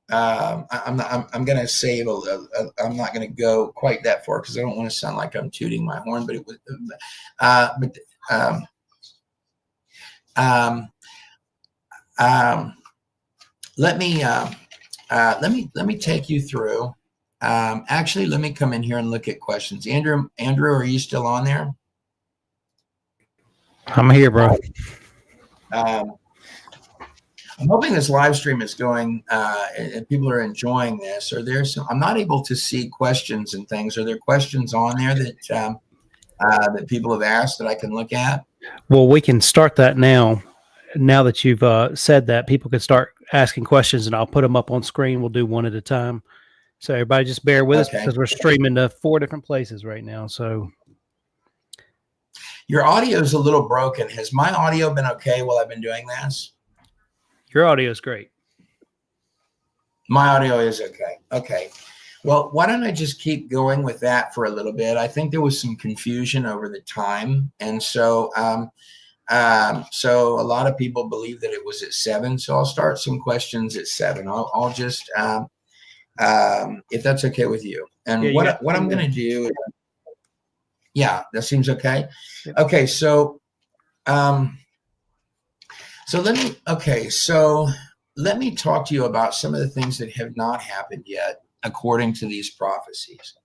going to save I'm not going to go quite that far, because I don't want to sound like I'm tooting my horn, but it was, let me take you through. Actually, let me come in here and look at questions. Andrew, are you still on there? I'm here, bro. I'm hoping this live stream is going and people are enjoying this. Are there some? I'm not able to see questions and things. Are there questions on there that people have asked that I can look at? Well, we can start that now. Now that you've said that, people can start asking questions, and I'll put them up on screen. We'll do one at a time. So everybody just bear with us, because we're streaming to 4 different places right now. So your audio is a little broken. Has my audio been okay while I've been doing this? Your audio is great. My audio is okay. Okay. Well, why don't I just keep going with that for a little bit? I think there was some confusion over the time. And so, so a lot of people believe that it was at 7. So I'll start some questions at 7. I'll just, if that's okay with you. And what I'm going to do, yeah, that seems okay. Yep. Okay. So, so let me talk to you about some of the things that have not happened yet, according to these prophecies,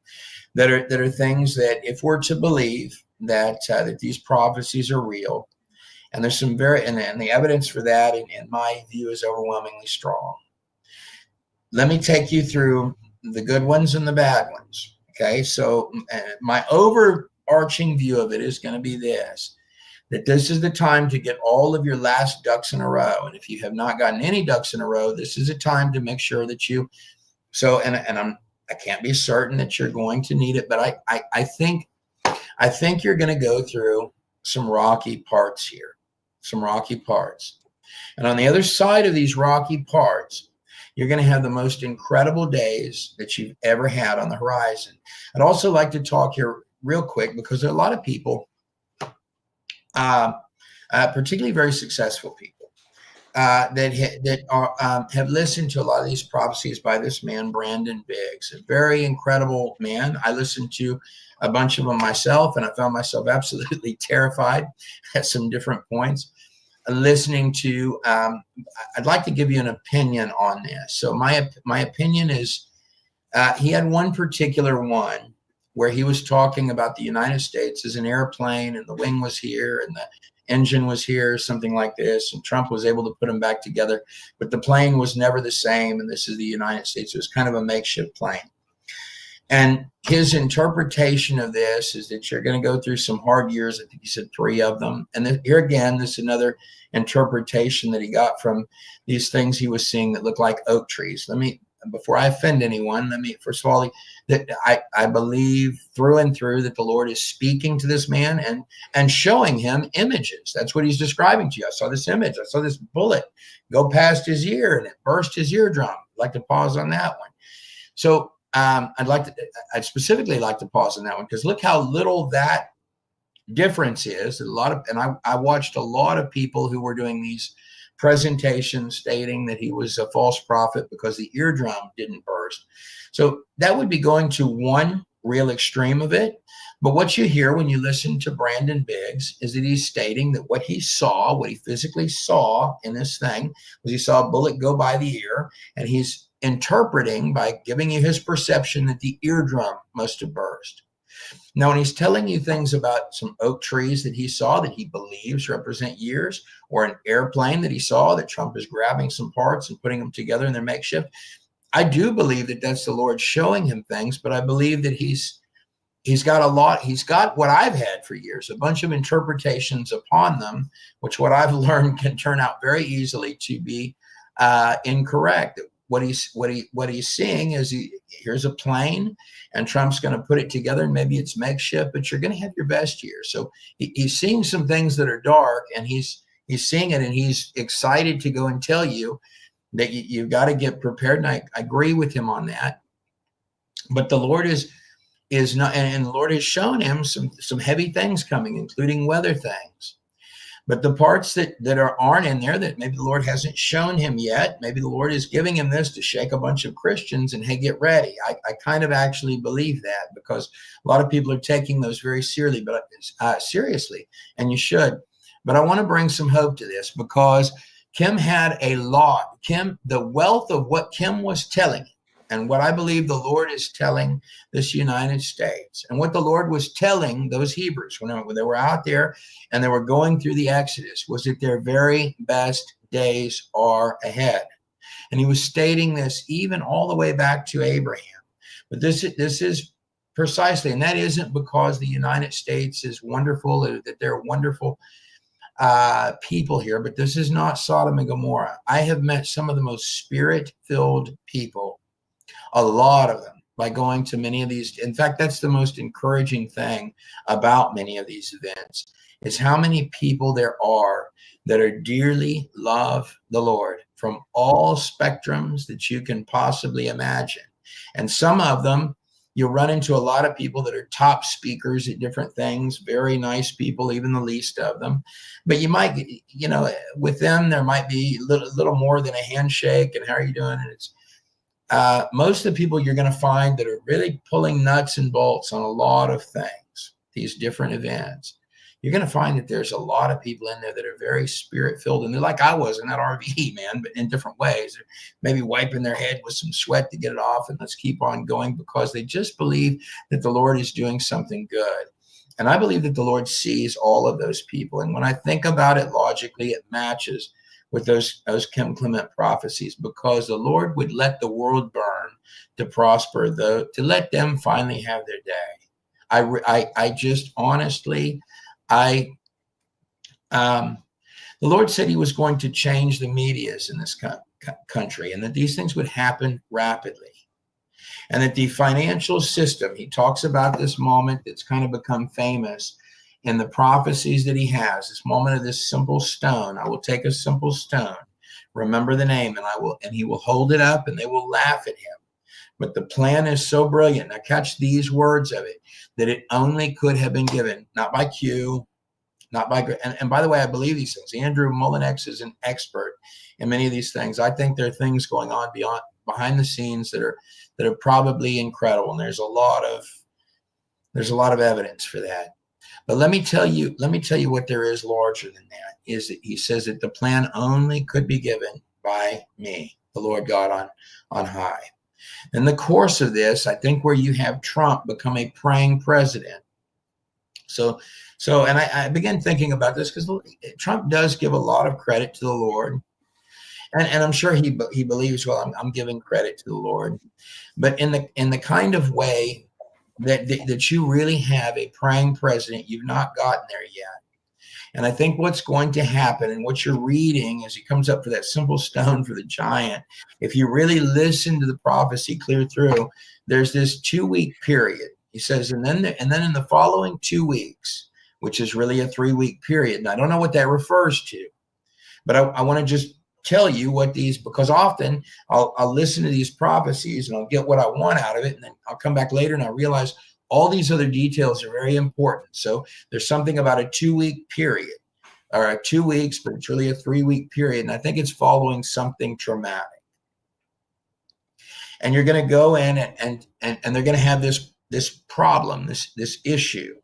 that are things that, if we're to believe that these prophecies are real, And there's some and the evidence for that, in my view, is overwhelmingly strong. Let me take you through the good ones and the bad ones. Okay, so my overarching view of it is going to be this, that this is the time to get all of your last ducks in a row. And if you have not gotten any ducks in a row, this is a time to make sure that you, I can't be certain that you're going to need it, but I think you're going to go through some rocky parts here, some rocky parts. And on the other side of these rocky parts, you're going to have the most incredible days that you've ever had on the horizon. I'd also like to talk here real quick, because there are a lot of people, particularly very successful people, that have listened to a lot of these prophecies by this man, Brandon Biggs, a very incredible man. I listened to a bunch of them myself, and I found myself absolutely terrified at some different points. Listening to, I'd like to give you an opinion on this. So my opinion is, he had one particular one where he was talking about the United States as an airplane, and the wing was here and the engine was here, something like this, and Trump was able to put them back together, but the plane was never the same, and this is the United States. It was kind of a makeshift plane. And his interpretation of this is that you're going to go through some hard years. I think he said 3 of them. And then here again, this is another interpretation that he got from these things he was seeing that look like oak trees. Before I offend anyone, first of all, that I believe through and through that the Lord is speaking to this man and showing him images. That's what he's describing to you. I saw this image. I saw this bullet go past his ear and it burst his eardrum. I'd like to pause on that one. So I'd specifically like to pause on that one, because look how little that difference is. I watched a lot of people who were doing these presentations stating that he was a false prophet because the eardrum didn't burst. So that would be going to one real extreme of it. But what you hear when you listen to Brandon Biggs is that he's stating that what he physically saw in this thing was he saw a bullet go by the ear, and he's interpreting by giving you his perception that the eardrum must have burst. Now, when he's telling you things about some oak trees that he saw that he believes represent years, or an airplane that he saw that Trump is grabbing some parts and putting them together in their makeshift, I do believe that that's the Lord showing him things, but I believe that he's got what I've had for years, a bunch of interpretations upon them, which what I've learned can turn out very easily to be incorrect. What he's seeing is here's a plane, and Trump's going to put it together, and maybe it's makeshift, but you're going to have your best year. So he's seeing some things that are dark, and he's seeing it, and he's excited to go and tell you that you've got to get prepared. And I agree with him on that. But the Lord is not, and the Lord has shown him some heavy things coming, including weather things. But the parts that aren't in there, that maybe the Lord hasn't shown him yet, maybe the Lord is giving him this to shake a bunch of Christians and, hey, get ready. I kind of actually believe that, because a lot of people are taking those very seriously, and you should. But I want to bring some hope to this, because Kim had the wealth of what Kim was telling, and what I believe the Lord is telling this United States, and what the Lord was telling those Hebrews when they were out there and they were going through the Exodus, was that their very best days are ahead. And he was stating this even all the way back to Abraham. But this is precisely, and that isn't because the United States is wonderful, or that they're wonderful people here, but this is not Sodom and Gomorrah. I have met some of the most spirit-filled people, a lot of them, by going to many of these. In fact, that's the most encouraging thing about many of these events, is how many people there are that are dearly love the Lord from all spectrums that you can possibly imagine. And some of them, you'll run into a lot of people that are top speakers at different things, very nice people, even the least of them. But you might, with them, there might be a little more than a handshake and how are you doing? And it's most of the people you're going to find that are really pulling nuts and bolts on a lot of things, these different events. You're going to find that there's a lot of people in there that are very spirit-filled, and they're like I was in that RV, man, but in different ways. They're maybe wiping their head with some sweat to get it off, and let's keep on going, because they just believe that the Lord is doing something good. And I believe that the Lord sees all of those people. And when I think about it logically, it matches with those Kim Clement prophecies, because the Lord would let the world burn to prosper, though, to let them finally have their day. I just honestly, the Lord said he was going to change the medias in this country, and that these things would happen rapidly. And that the financial system, he talks about this moment that's kind of become famous in the prophecies that he has, this moment of this simple stone. I will take a simple stone, remember the name, and he will hold it up, and they will laugh at him. But the plan is so brilliant. Now catch these words of it, that it only could have been given, not by Q, not by, and by the way, I believe these things. Andrew Mullinex is an expert in many of these things. I think there are things going on behind the scenes that are probably incredible, and there's a lot of evidence for that. But let me tell you what there is larger than that, is that he says that the plan only could be given by me, the Lord God on high. In the course of this, I think where you have Trump become a praying president. So, and I began thinking about this because Trump does give a lot of credit to the Lord. And I'm sure he believes, well, I'm giving credit to the Lord, but in the kind of way that you really have a praying president, you've not gotten there yet. And I think what's going to happen, and what you're reading as he comes up for that simple stone for the giant, if you really listen to the prophecy clear through, there's this 2-week period. He says, and then in the following 2 weeks, which is really a 3-week period. And I don't know what that refers to, but I want to just tell you what these, because often I'll listen to these prophecies and I'll get what I want out of it, and then I'll come back later and I realize all these other details are very important. So there's something about a 2-week period, or 2 weeks, but it's really a 3-week period, and I think it's following something traumatic. And you're going to go in and they're going to have this problem, this issue,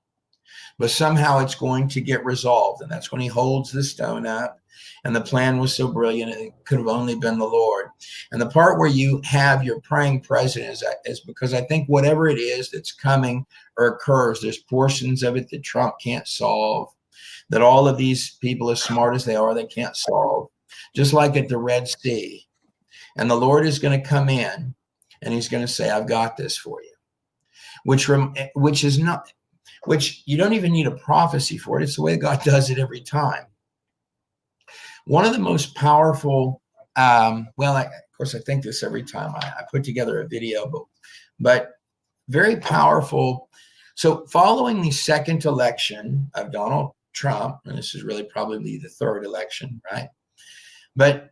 but somehow it's going to get resolved, and that's when he holds the stone up. And the plan was so brilliant, it could have only been the Lord. And the part where you have your praying president is because I think whatever it is that's coming or occurs, there's portions of it that Trump can't solve, that all of these people, as smart as they are, they can't solve. Just like at the Red Sea. And the Lord is going to come in and he's going to say, I've got this for you, which you don't even need a prophecy for it. It's the way God does it every time. One of the most powerful, of course, I think this every time I put together a video, but very powerful. So following the second election of Donald Trump, and this is really probably the third election, right? But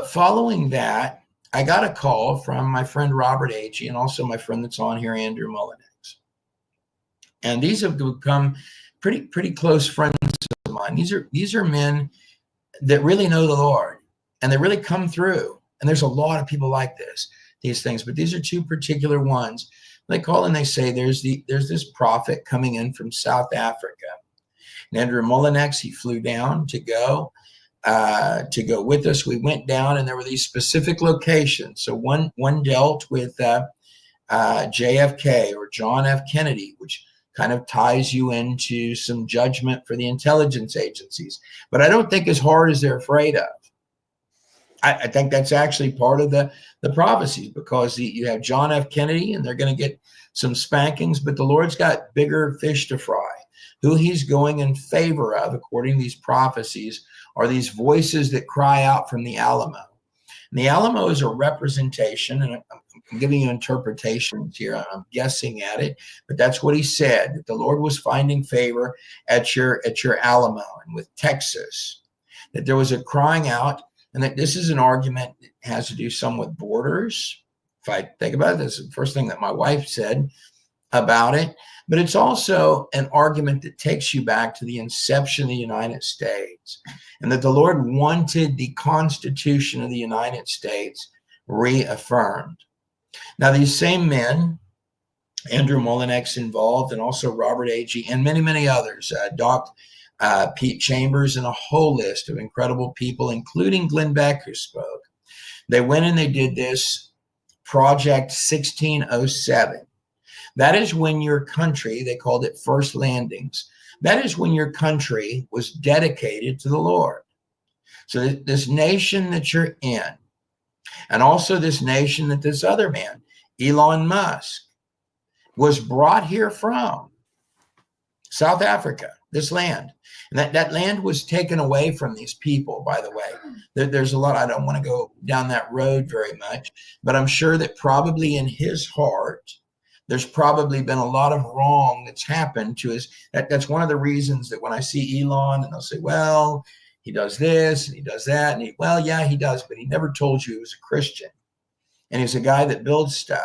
following that, I got a call from my friend Robert Agee, and also my friend that's on here, Andrew Mullinex. And these have become pretty close friends of mine. These are men that really know the Lord, and they really come through. And there's a lot of people like these things, but these are two particular ones. They call and they say, there's this prophet coming in from South Africa. And Andrew Mullinex, he flew down to go with us. We went down, and there were these specific locations. So one dealt with JFK, or John F. Kennedy, which kind of ties you into some judgment for the intelligence agencies, but I don't think as hard as they're afraid of. I think that's actually part of the prophecies, because you have John F. Kennedy, and they're going to get some spankings, but the Lord's got bigger fish to fry. Who he's going in favor of, according to these prophecies, are these voices that cry out from the Alamo. And the Alamo is a representation, and I'm giving you interpretations here. I'm guessing at it, but that's what he said, that the Lord was finding favor at your Alamo and with Texas, that there was a crying out, and that this is an argument that has to do some with borders. If I think about it, that's the first thing that my wife said about it, but it's also an argument that takes you back to the inception of the United States, and that the Lord wanted the Constitution of the United States reaffirmed. Now, these same men, Andrew Mullinex involved, and also Robert Agee, and many, many others, Pete Chambers, and a whole list of incredible people, including Glenn Beck, who spoke. They went and they did this Project 1607. That is when your country, they called it first landings. That is when your country was dedicated to the Lord. So this nation that you're in, and also this nation that this other man, Elon Musk, was brought here from, South Africa, this land. And that land was taken away from these people, by the way. There's a lot, I don't want to go down that road very much, but I'm sure that probably in his heart, there's probably been a lot of wrong that's happened to his. That's one of the reasons that when I see Elon and they'll say, well, he does this and he does that. And well, yeah, he does, but he never told you he was a Christian. And he's a guy that builds stuff.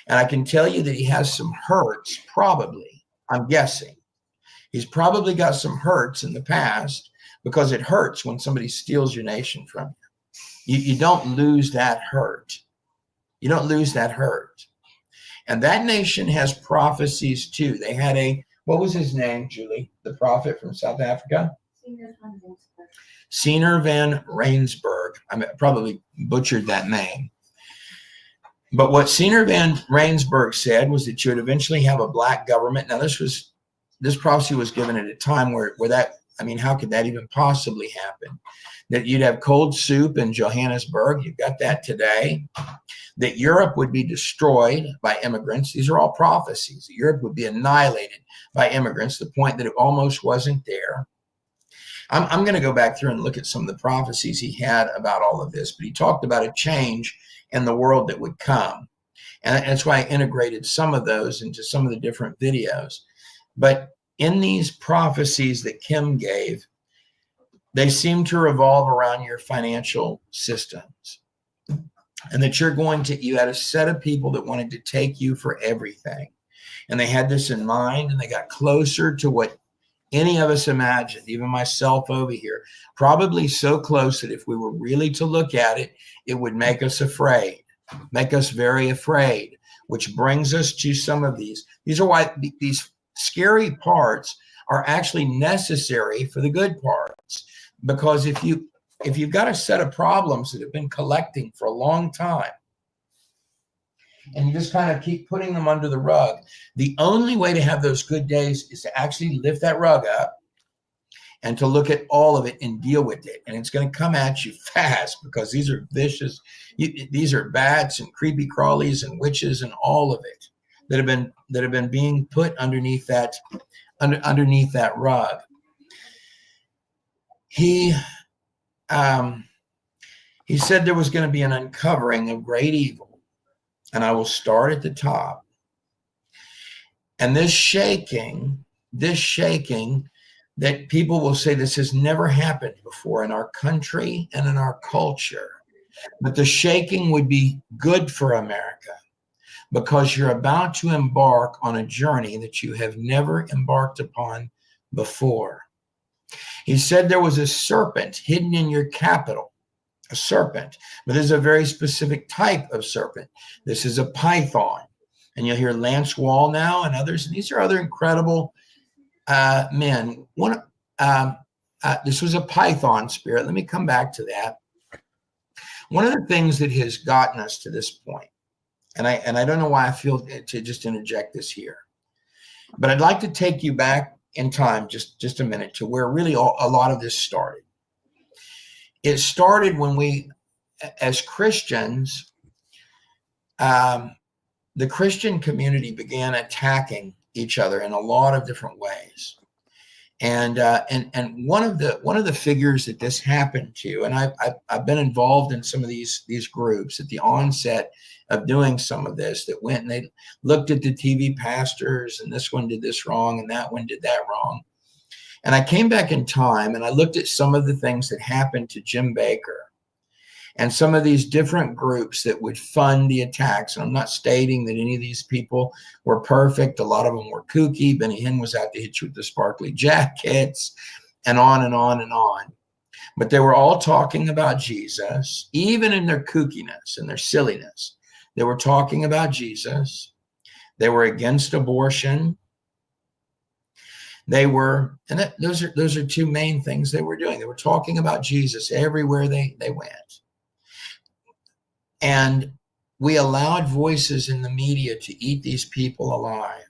And I can tell you that he has some hurts, probably, I'm guessing. He's probably got some hurts in the past because it hurts when somebody steals your nation from you. You don't lose that hurt. You don't lose that hurt. And that nation has prophecies too. They had what was his name, Julie? The prophet from South Africa? Cenor van Rensburg. I probably butchered that name. But what Cenor van Rensburg said was that you would eventually have a black government. Now, this prophecy was given at a time where that, I mean, how could that even possibly happen? That you'd have cold soup in Johannesburg. You've got that today. That Europe would be destroyed by immigrants. These are all prophecies. Europe would be annihilated by immigrants to the point that it almost wasn't there. I'm going to go back through and look at some of the prophecies he had about all of this, but he talked about a change in the world that would come. And that's why I integrated some of those into some of the different videos. But in these prophecies that Kim gave, they seem to revolve around your financial systems. And that you had a set of people that wanted to take you for everything. And they had this in mind, and they got closer to what any of us imagined, even myself over here, probably so close that if we were really to look at it, it would make us afraid, make us very afraid, which brings us to some of these. These are why these scary parts are actually necessary for the good parts. Because if you've got a set of problems that have been collecting for a long time, and you just kind of keep putting them under the rug, the only way to have those good days is to actually lift that rug up and to look at all of it and deal with it. And it's going to come at you fast because these are vicious. These are bats and creepy crawlies and witches and all of it that have been being put underneath that rug. He said there was going to be an uncovering of great evil. And I will start at the top. And this shaking that people will say this has never happened before in our country and in our culture. But the shaking would be good for America because you're about to embark on a journey that you have never embarked upon before. He said there was a serpent hidden in your capital. A serpent, but there's a very specific type of serpent. This is a python, and you'll hear Lance Wall now and others. And these are other incredible men. This was a python spirit. Let me come back to that. One of the things that has gotten us to this point, and I don't know why I feel to just interject this here, but I'd like to take you back in time just a minute to where really a lot of this started. It started when we, as Christians, the Christian community began attacking each other in a lot of different ways. And one of the figures that this happened to, and I've been involved in some of these groups at the onset of doing some of this, that went and they looked at the TV pastors, and this one did this wrong and that one did that wrong. And I came back in time and I looked at some of the things that happened to Jim Baker and some of these different groups that would fund the attacks. And I'm not stating that any of these people were perfect. A lot of them were kooky. Benny Hinn was out to hit you with the sparkly jackets and on and on and on. But they were all talking about Jesus, even in their kookiness and their silliness. They were talking about Jesus. They were against abortion. They were, and those are two main things they were doing. They were talking about Jesus everywhere they went. And we allowed voices in the media to eat these people alive.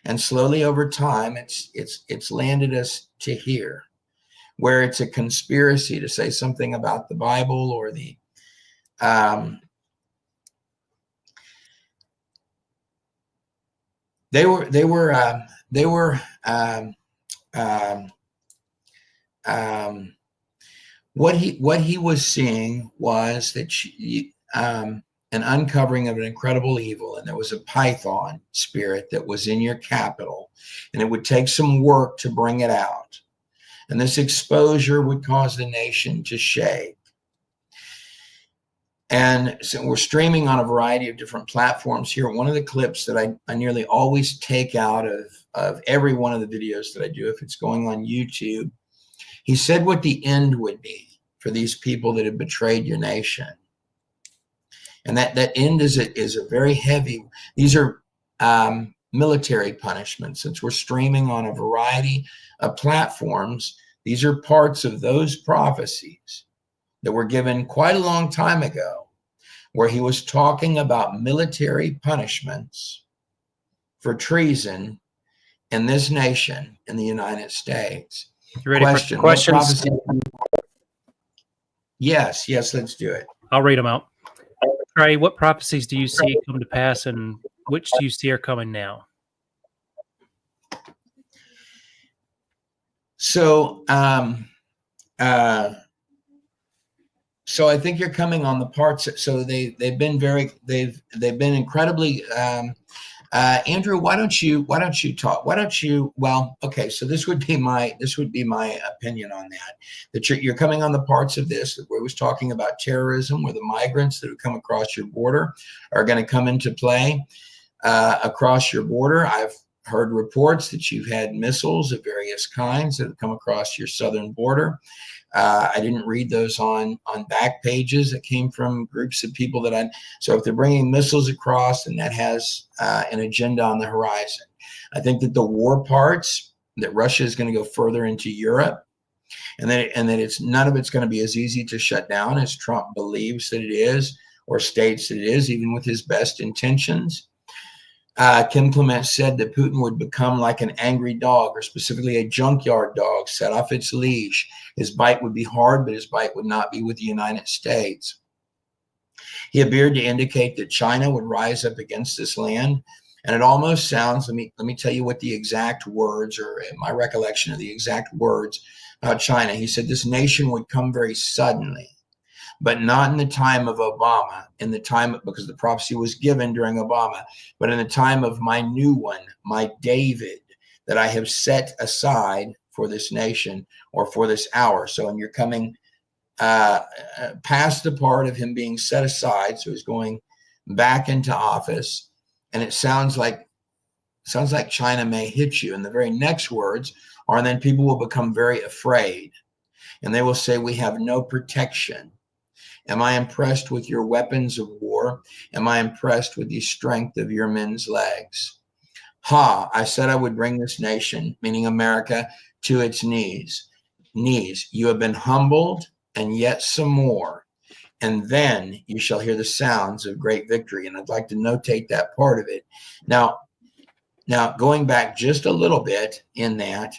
And slowly over time, it's landed us to here, where it's a conspiracy to say something about the Bible or the they were what he was seeing was that an uncovering of an incredible evil, and there was a python spirit that was in your capital, and it would take some work to bring it out, and this exposure would cause the nation to shake. And so we're streaming on a variety of different platforms here. One of the clips that I nearly always take out of every one of the videos that I do, if it's going on YouTube, he said what the end would be for these people that have betrayed your nation. And that end is a very heavy, these are military punishments. Since we're streaming on a variety of platforms, these are parts of those prophecies that were given quite a long time ago, where he was talking about military punishments for treason in this nation, in the United States. You ready for questions? Yes, let's do it. I'll read them out. Trey, what prophecies do you see come to pass, and which do you see are coming now? So, so I think you're coming on the parts. So they've been incredibly. Andrew, why don't you talk? Well, okay. So this would be my opinion on that. That you're coming on the parts of this where it was talking about terrorism, where the migrants that have come across your border are going to come into play across your border. I've heard reports that you've had missiles of various kinds that have come across your southern border. I didn't read those on back pages that came from groups of people so if they're bringing missiles across, then that has an agenda on the horizon. I think that the war parts, that Russia is going to go further into Europe, and that none of it's going to be as easy to shut down as Trump believes that it is, or states that it is, even with his best intentions. Kim Clement said that Putin would become like an angry dog, or specifically a junkyard dog, set off its leash. His bite would be hard, but his bite would not be with the United States. He appeared to indicate that China would rise up against this land. And it almost sounds, let me tell you what the exact words, or my recollection of the exact words about China. He said this nation would come very suddenly, but not in the time of Obama, because the prophecy was given during Obama, but in the time of my new one, my David, that I have set aside for this nation, or for this hour. So, and you're coming past the part of him being set aside. So he's going back into office, and it sounds like China may hit you. And the very next words are, and then people will become very afraid, and they will say, we have no protection. Am I impressed with your weapons of war? Am I impressed with the strength of your men's legs? Ha, I said I would bring this nation, meaning America, to its knees. You have been humbled, and yet some more. And then you shall hear the sounds of great victory. And I'd like to notate that part of it. Now going back just a little bit in that,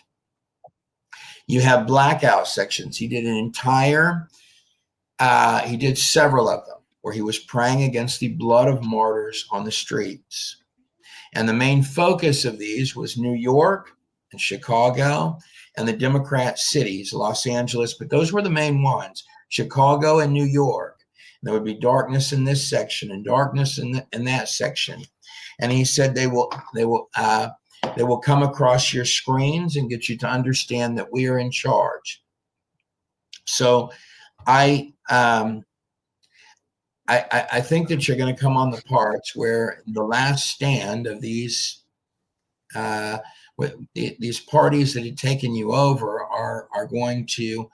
you have blackout sections. He did he did several of them where he was praying against the blood of martyrs on the streets. And the main focus of these was New York and Chicago and the Democrat cities, Los Angeles, but those were the main ones, Chicago and New York. And there would be darkness in this section and darkness in that section. And he said they will come across your screens and get you to understand that we are in charge. So I think that you're going to come on the parts where the last stand of these parties that had taken you over are going to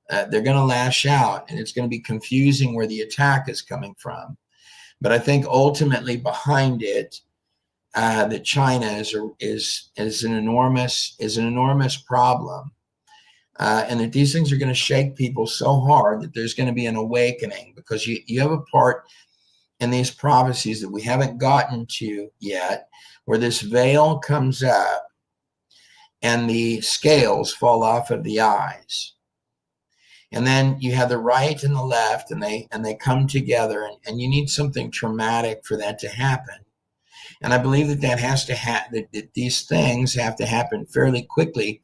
they're going to lash out, and it's going to be confusing where the attack is coming from. But I think ultimately behind it, that China is an enormous problem. And that these things are going to shake people so hard that there's going to be an awakening, because you have a part in these prophecies that we haven't gotten to yet, where this veil comes up and the scales fall off of the eyes. And then you have the right and the left, and they come together, and you need something traumatic for that to happen. And I believe that has to happen, that these things have to happen fairly quickly,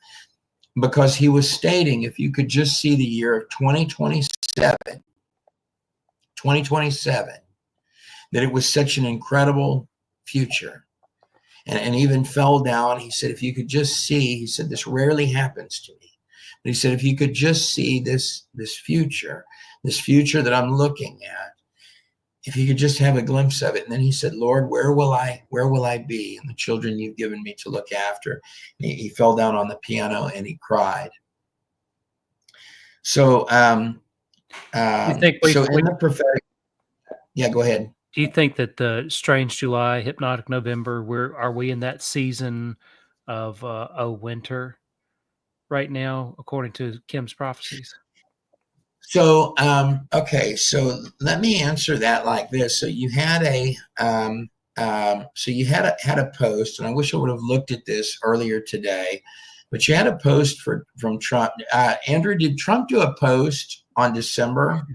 because he was stating, if you could just see the year of 2027, that it was such an incredible future. And even fell down. He said, if you could just see, he said, this rarely happens to me. But he said, if you could just see this future that I'm looking at, if you could just have a glimpse of it. And then he said, Lord, where will I be? And the children you've given me to look after. And he fell down on the piano and he cried. So, in the prophetic, yeah, go ahead. Do you think that the Strange July, Hypnotic November, are we in that season of winter right now, according to Kim's prophecies? So, so let me answer that like this. So you had had a post, and I wish I would have looked at this earlier today, but you had a post from Trump. Andrew, did Trump do a post on December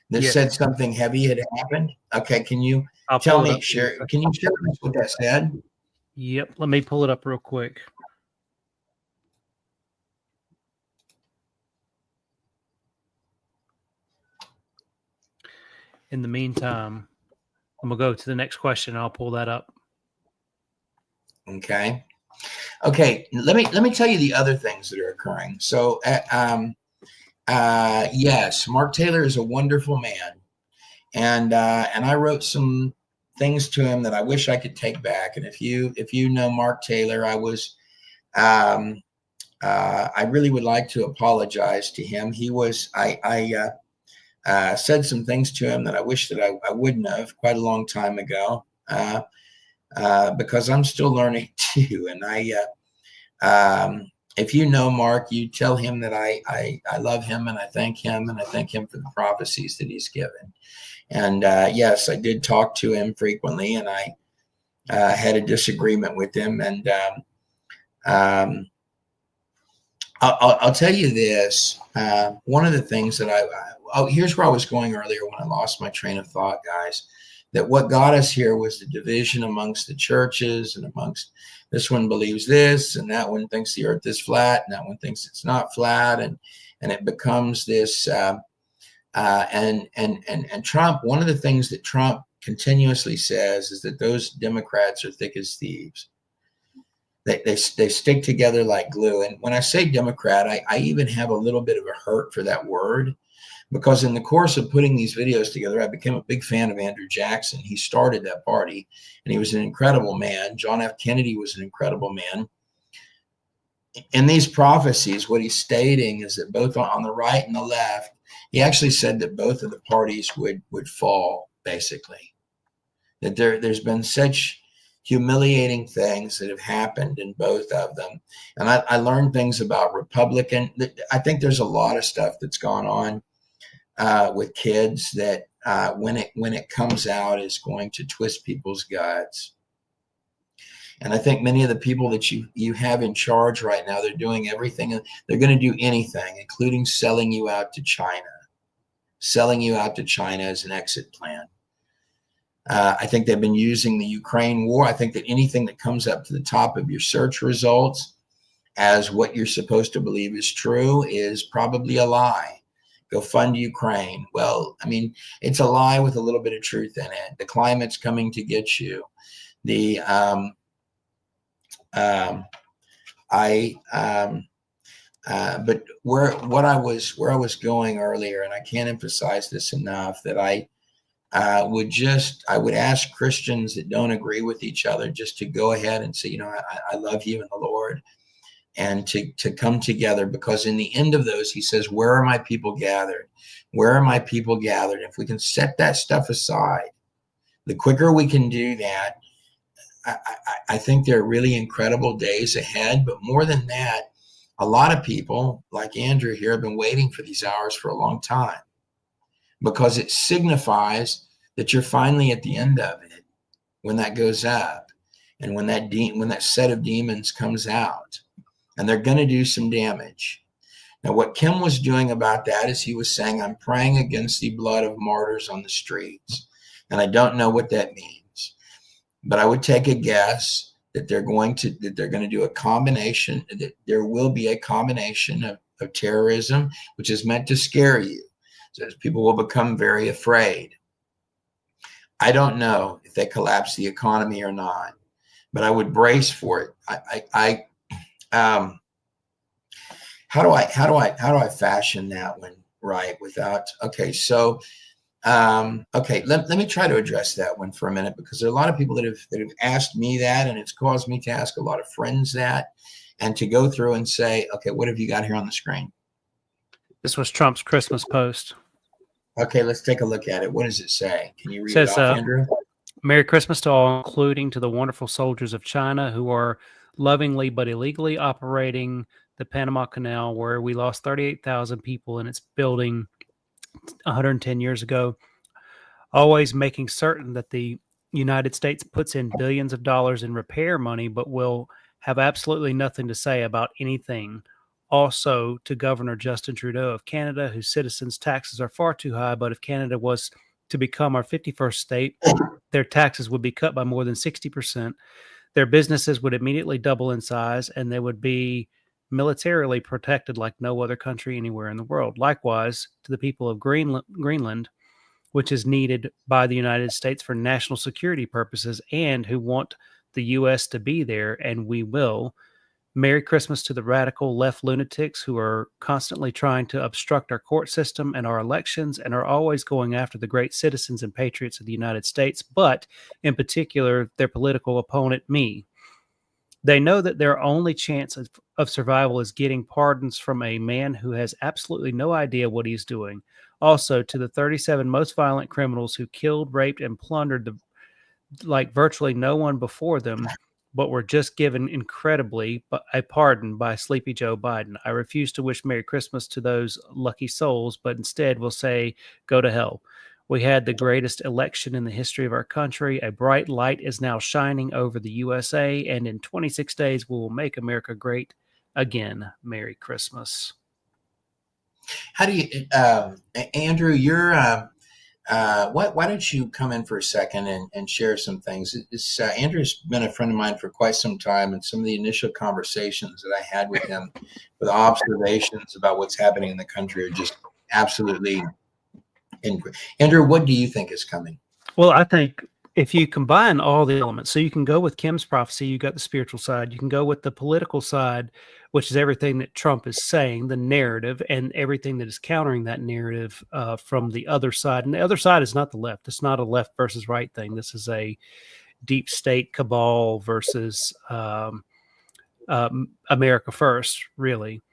that said something heavy had happened? Okay, can you tell me, can you share what that said? Yep, let me pull it up real quick. In the meantime, I'm gonna go to the next question. I'll pull that up. Okay. Let me tell you the other things that are occurring. So, yes, Mark Taylor is a wonderful man, and I wrote some things to him that I wish I could take back. And if you know Mark Taylor, I really would like to apologize to him. He was said some things to him that I wish that I wouldn't have quite a long time ago, because I'm still learning too. And if you know Mark, you tell him that I love him, and I thank him, and I thank him for the prophecies that he's given. And yes, I did talk to him frequently, and I had a disagreement with him. And I'll tell you this. One of the things that here's where I was going earlier when I lost my train of thought, guys, that what got us here was the division amongst the churches, and amongst this one believes this, and that one thinks the earth is flat, and that one thinks it's not flat. And it becomes this, and Trump, one of the things that Trump continuously says is that those Democrats are thick as thieves. They stick together like glue. And when I say Democrat, I even have a little bit of a hurt for that word, because in the course of putting these videos together, I became a big fan of Andrew Jackson. He started that party, and he was an incredible man. John F. Kennedy was an incredible man. In these prophecies, what he's stating is that both on the right and the left, he actually said that both of the parties would fall, basically. That there's been such humiliating things that have happened in both of them. And I learned things about Republican. I think there's a lot of stuff that's gone on with kids that when it comes out is going to twist people's guts. And I think many of the people that you have in charge right now, they're doing everything. They're going to do anything, including selling you out to China. Selling you out to China as an exit plan. I think they've been using the Ukraine war. I think that anything that comes up to the top of your search results as what you're supposed to believe is true is probably a lie. Go fund Ukraine. Well, I mean, it's a lie with a little bit of truth in it. The climate's coming to get you. But where I was going earlier, and I can't emphasize this enough, that I would ask Christians that don't agree with each other just to go ahead and say, I love you in the Lord, and to come together, because in the end of those, he says, where are my people gathered? Where are my people gathered? If we can set that stuff aside, the quicker we can do that, I think there are really incredible days ahead. But more than that, a lot of people like Andrew here have been waiting for these hours for a long time, because it signifies that you're finally at the end of it when that goes up, and when that set of demons comes out, and they're going to do some damage. Now, what Kim was doing about that is he was saying, I'm praying against the blood of martyrs on the streets. And I don't know what that means, but I would take a guess that they're going to do a combination, that there will be a combination of terrorism, which is meant to scare you. So people will become very afraid. I don't know if they collapse the economy or not, but I would brace for it. How do I fashion that one right without, okay, so let me try to address that one for a minute, because there are a lot of people that have asked me that, and it's caused me to ask a lot of friends that, and to go through and say, okay, what have you got here on the screen? This was Trump's Christmas post. Okay, let's take a look at it. What does it say? Can you read it off, Andrew? Merry Christmas to all, including to the wonderful soldiers of China who are lovingly but illegally operating the Panama Canal, where we lost 38,000 people in its building 110 years ago. Always making certain that the United States puts in billions of dollars in repair money, but will have absolutely nothing to say about anything. Also, to Governor Justin Trudeau of Canada, whose citizens' taxes are far too high, but if Canada was to become our 51st state, their taxes would be cut by more than 60%. Their businesses would immediately double in size, and they would be militarily protected like no other country anywhere in the world. Likewise, to the people of Greenland, which is needed by the United States for national security purposes, and who want the U.S. to be there, and we will. Merry Christmas to the radical left lunatics who are constantly trying to obstruct our court system and our elections, and are always going after the great citizens and patriots of the United States, but in particular, their political opponent, me. They know that their only chance of survival is getting pardons from a man who has absolutely no idea what he's doing. Also, to the 37 most violent criminals who killed, raped, and plundered like virtually no one before them, but were just given incredibly a pardon by Sleepy Joe Biden. I refuse to wish Merry Christmas to those lucky souls, but instead will say, go to hell. We had the greatest election in the history of our country. A bright light is now shining over the USA, and in 26 days, we will make America great again. Merry Christmas. How do you, Andrew, you're, why don't you come in for a second and share some things? Andrew's been a friend of mine for quite some time, and some of the initial conversations that I had with him, with observations about what's happening in the country, are just absolutely incredible. Andrew, what do you think is coming? Well, I think if you combine all the elements, so you can go with Kim's prophecy, you got the spiritual side, you can go with the political side, which is everything that Trump is saying, the narrative, and everything that is countering that narrative from the other side. And the other side is not the left. It's not a left versus right thing. This is a deep state cabal versus America first, really.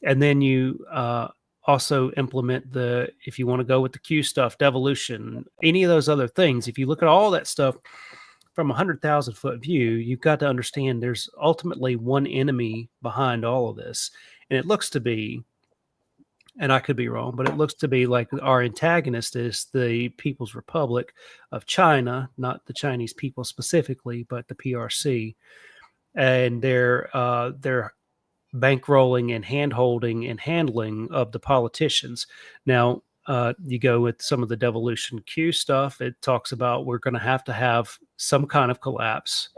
And then you also implement if you want to go with the Q stuff, devolution, any of those other things. If you look at all that stuff from 100,000 foot view, you've got to understand there's ultimately one enemy behind all of this. And it looks to be, and I could be wrong, but it looks to be like our antagonist is the People's Republic of China, not the Chinese people specifically, but the PRC. And they're bankrolling and hand-holding and handling of the politicians. Now, you go with some of the devolution Q stuff. It talks about we're going to have some kind of collapse.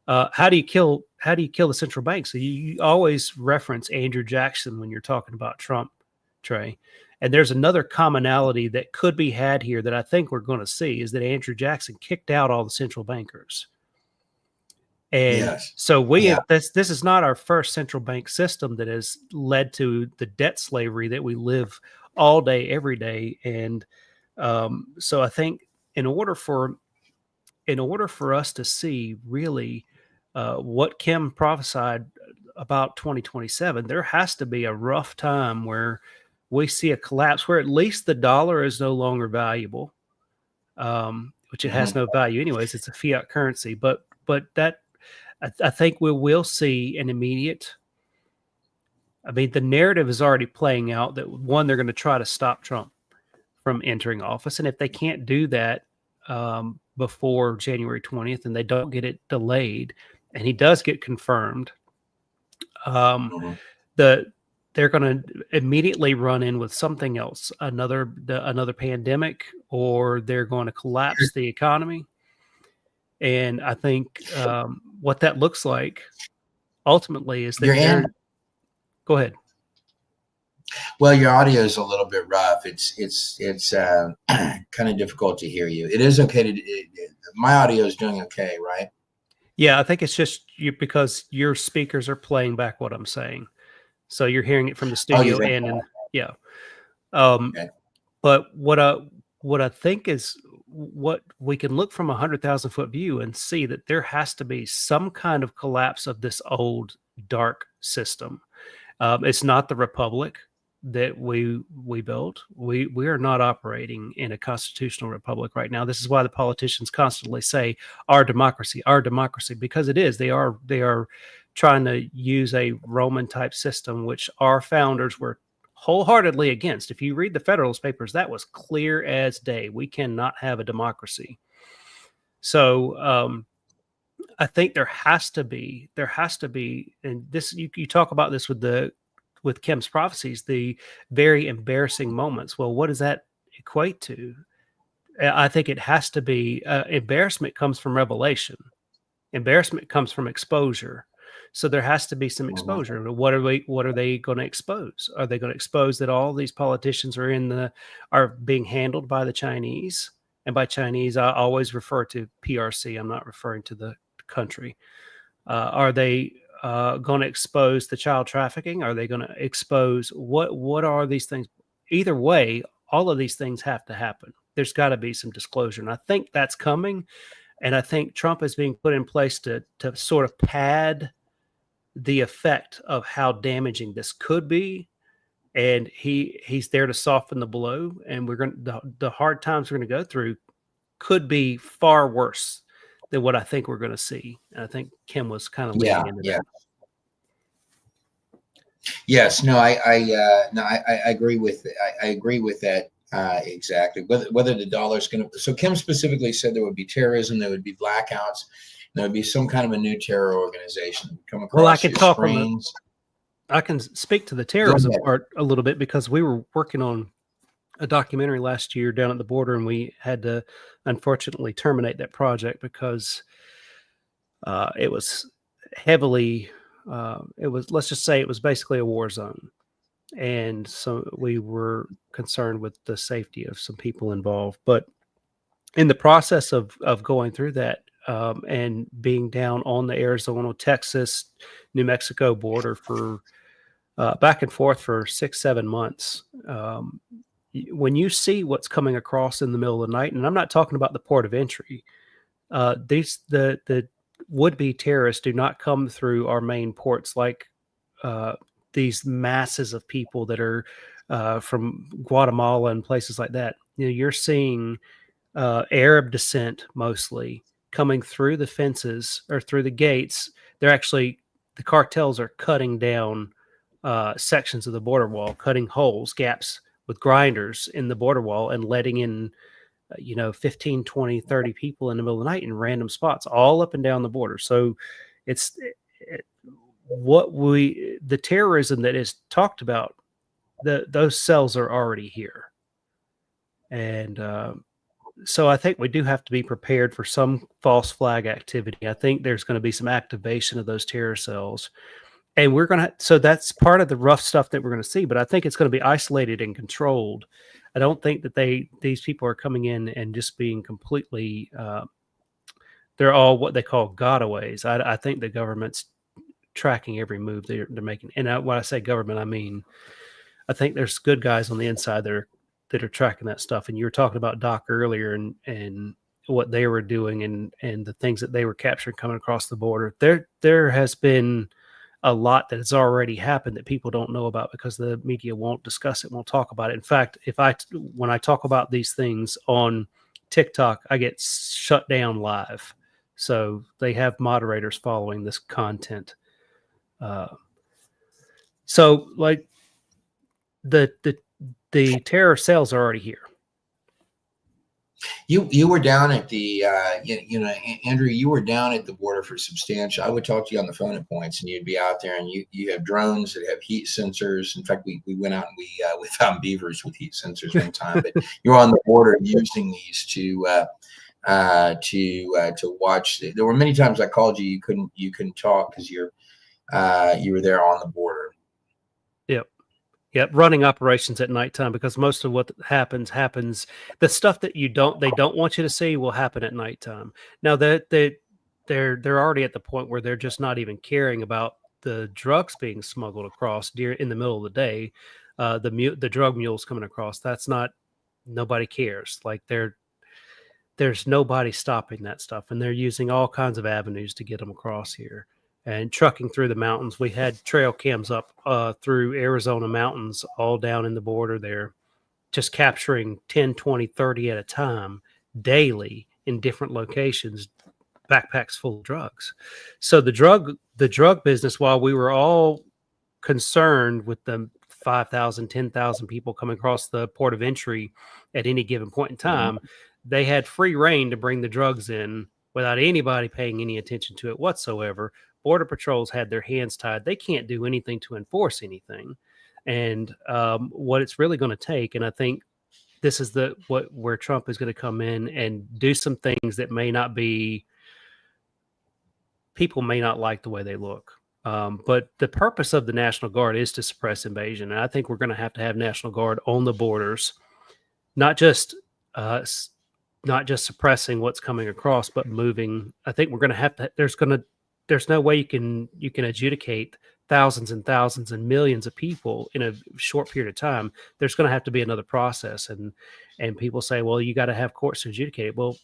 How do you kill the central bank? So you always reference Andrew Jackson when you're talking about Trump, Trey. And there's another commonality that could be had here that I think we're going to see, is that Andrew Jackson kicked out all the central bankers. And yes. So this is not our first central bank system that has led to the debt slavery that we live all day, every day. And so I think in order for us to see really what Kim prophesied about 2027, there has to be a rough time where we see a collapse, where at least the dollar is no longer valuable, which it has no value anyways. It's a fiat currency, but that. I think we will see an immediate. I mean, the narrative is already playing out that, one, they're going to try to stop Trump from entering office, and if they can't do that, before January 20th, and they don't get it delayed, and he does get confirmed, they're going to immediately run in with something else, another pandemic, or they're going to collapse the economy. And I think what that looks like ultimately is that go ahead. Well, your audio is a little bit rough. It's kind of difficult to hear you. It is okay my audio is doing okay, right? Yeah, I think it's just because your speakers are playing back what I'm saying, so you're hearing it from the studio yeah. Okay. But what I think is what we can look from 100,000-foot view and see that there has to be some kind of collapse of this old dark system. It's not the republic that we built. We are not operating in a constitutional republic right now. This is why the politicians constantly say our democracy, because it is. They are trying to use a Roman type system, which our founders were wholeheartedly against. If you read the Federalist Papers, that was clear as day. We cannot have a democracy. So I think there has to be, and this you talk about this with Kim's prophecies, the very embarrassing moments. Well, what does that equate to? I think it has to be embarrassment comes from revelation. Embarrassment comes from exposure. So there has to be some exposure. What are they going to expose? Are they going to expose that all these politicians are being handled by the Chinese? And by Chinese, I always refer to PRC. I'm not referring to the country. Are they going to expose the child trafficking? Are they going to expose what are these things? Either way, all of these things have to happen. There's got to be some disclosure. And I think that's coming. And I think Trump is being put in place to sort of pad the effect of how damaging this could be. And he's there to soften the blow. And the hard times we're going to go through could be far worse than what I think we're going to see. And I think Kim was kind of leading into that. Yes, no, I agree with I agree with that exactly. Whether the dollar is going to. So Kim specifically said there would be terrorism, there would be blackouts, there would be some kind of a new terror organization come across. Well, I can talk I can speak to the terrorism part a little bit, because we were working on a documentary last year down at the border, and we had to unfortunately terminate that project because it was heavily. Let's just say it was basically a war zone. And so we were concerned with the safety of some people involved. But in the process of going through that and being down on the Arizona, Texas, New Mexico border for back and forth for 6-7 months, when you see what's coming across in the middle of the night, and I'm not talking about the port of entry, the would-be terrorists do not come through our main ports like these masses of people that are from Guatemala and places like that. You're seeing Arab descent mostly coming through the fences or through the gates. The cartels are cutting down sections of the border wall, cutting holes, gaps with grinders in the border wall, and letting in 15, 20, 30 people in the middle of the night in random spots all up and down the border. So it's the terrorism that is talked about, those cells are already here. And so I think we do have to be prepared for some false flag activity. I think there's going to be some activation of those terror cells. And so that's part of the rough stuff that we're going to see, but I think it's going to be isolated and controlled. I don't think that these people are coming in and just being completely, they're all what they call gotaways. I think the government's tracking every move they're making. And when I say government, I mean, I think there's good guys on the inside that are tracking that stuff. And you were talking about Doc earlier and what they were doing and the things that they were capturing coming across the border. There has been a lot that has already happened that people don't know about because the media won't discuss it, won't talk about it. In fact, when I talk about these things on TikTok, I get shut down live. So they have moderators following this content. So like the terror cells are already here. You were down at the Andrew, you were down at the border for substantial. I would talk to you on the phone at points, and you'd be out there, and you have drones that have heat sensors. In fact, we went out and we found beavers with heat sensors one time, but you're on the border using these to watch. There were many times I called you, you couldn't talk because you were there on the border. Yep, running operations at nighttime, because most of what happens. The stuff that they don't want you to see will happen at nighttime. Now that they're already at the point where they're just not even caring about the drugs being smuggled across in the middle of the day. The drug mules coming across. Nobody cares. Like there's nobody stopping that stuff, and they're using all kinds of avenues to get them across here. And trucking through the mountains. We had trail cams up through Arizona mountains, all down in the border there, just capturing 10, 20, 30 at a time daily in different locations, backpacks full of drugs. So the drug business, while we were all concerned with the 5,000, 10,000 people coming across the port of entry at any given point in time, they had free reign to bring the drugs in without anybody paying any attention to it whatsoever. Border patrols had their hands tied. They can't do anything to enforce anything. And what it's really going to take, and I think this is where Trump is going to come in and do some things that people may not like the way they look. But the purpose of the National Guard is to suppress invasion. And I think we're going to have National Guard on the borders, not just suppressing what's coming across, but moving. I think we're going to have to. There's no way you can adjudicate thousands and thousands and millions of people in a short period of time. There's going to have to be another process, and people say, well, you got to have courts to adjudicate it. Well,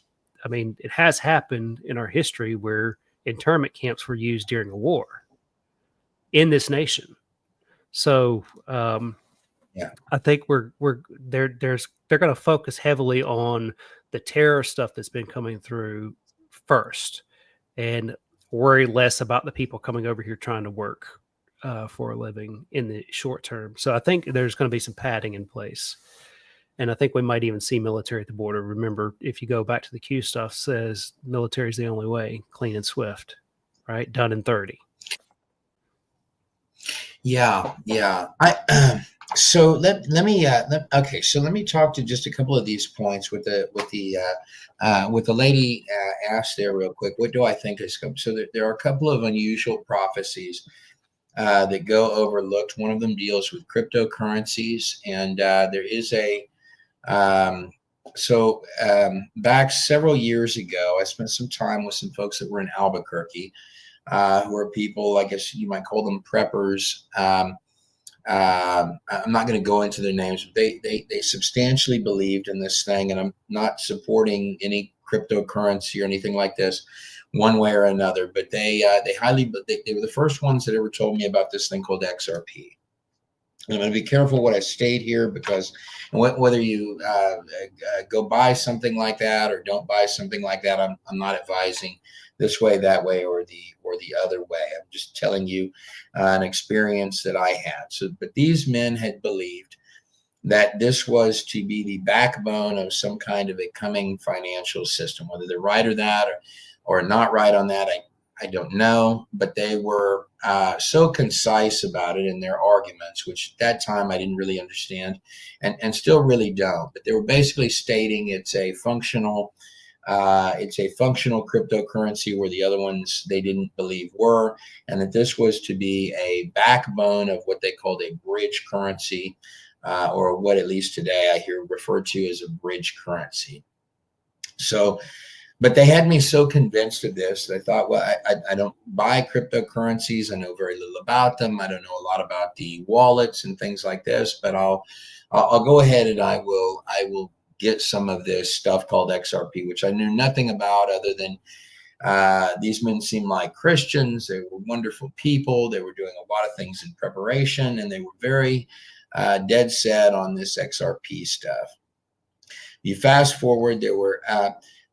I mean, it has happened in our history where internment camps were used during a war in this nation. So I think they're going to focus heavily on the terror stuff that's been coming through first, and worry less about the people coming over here trying to work for a living in the short term. So I think there's going to be some padding in place. And I think we might even see military at the border. Remember, if you go back to the Q stuff, says military is the only way, clean and swift, right? Done in 30. Yeah. So let me talk to just a couple of these points with the lady asked there real quick. What do I think is coming? So there are a couple of unusual prophecies that go overlooked. One of them deals with cryptocurrencies, and there is back several years ago, I spent some time with some folks that were in Albuquerque, who are people, I guess you might call them preppers. I'm not going to go into their names, but they substantially believed in this thing, and I'm not supporting any cryptocurrency or anything like this one way or another, but they were the first ones that ever told me about this thing called XRP. And I'm going to be careful what I state here, because whether you go buy something like that or don't buy something like that, I'm not advising this way, that way, or the other way. I'm just telling you an experience that I had. So, but these men had believed that this was to be the backbone of some kind of a coming financial system. Whether they're right or that, or not right on that, I don't know. But they were so concise about it in their arguments, which at that time I didn't really understand, and still really don't. But they were basically stating it's a functional cryptocurrency where the other ones they didn't believe were, and that this was to be a backbone of what they called a bridge currency, or what at least today I hear referred to as a bridge currency. So, but they had me so convinced of this that I thought, well, I don't buy cryptocurrencies. I know very little about them. I don't know a lot about the wallets and things like this, but I'll go ahead and I will get some of this stuff called XRP, which I knew nothing about other than these men seemed like Christians. They were wonderful people. They were doing a lot of things in preparation, and they were very dead set on this XRP stuff. You fast forward, there were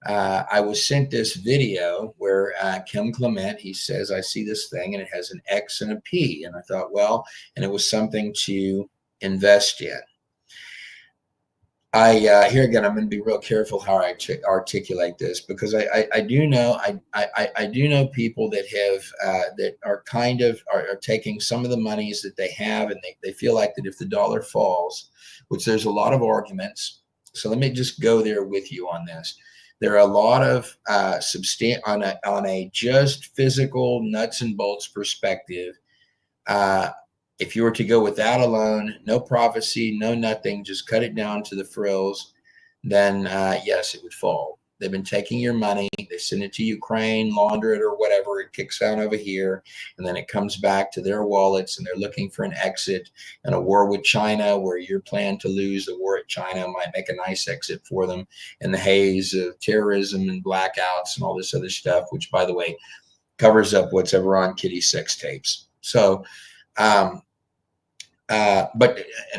I was sent this video where Kim Clement, he says, I see this thing and it has an X and a P. And I thought, well, and it was something to invest in. Here again, I'm going to be real careful how I articulate this, because I do know I do know people that have that are kind of are taking some of the monies that they have, and they feel like that if the dollar falls, which there's a lot of arguments. So let me just go there with you on this. There are a lot of on a just physical nuts and bolts perspective. If you were to go with that alone, no prophecy, no nothing, just cut it down to the frills, then yes, it would fall. They've been taking your money, they send it to Ukraine, launder it or whatever, it kicks out over here, and then it comes back to their wallets, and they're looking for an exit. And a war with China, where you're planning to lose the war at China, might make a nice exit for them in the haze of terrorism and blackouts and all this other stuff, which, by the way, covers up what's ever on kitty sex tapes. So, but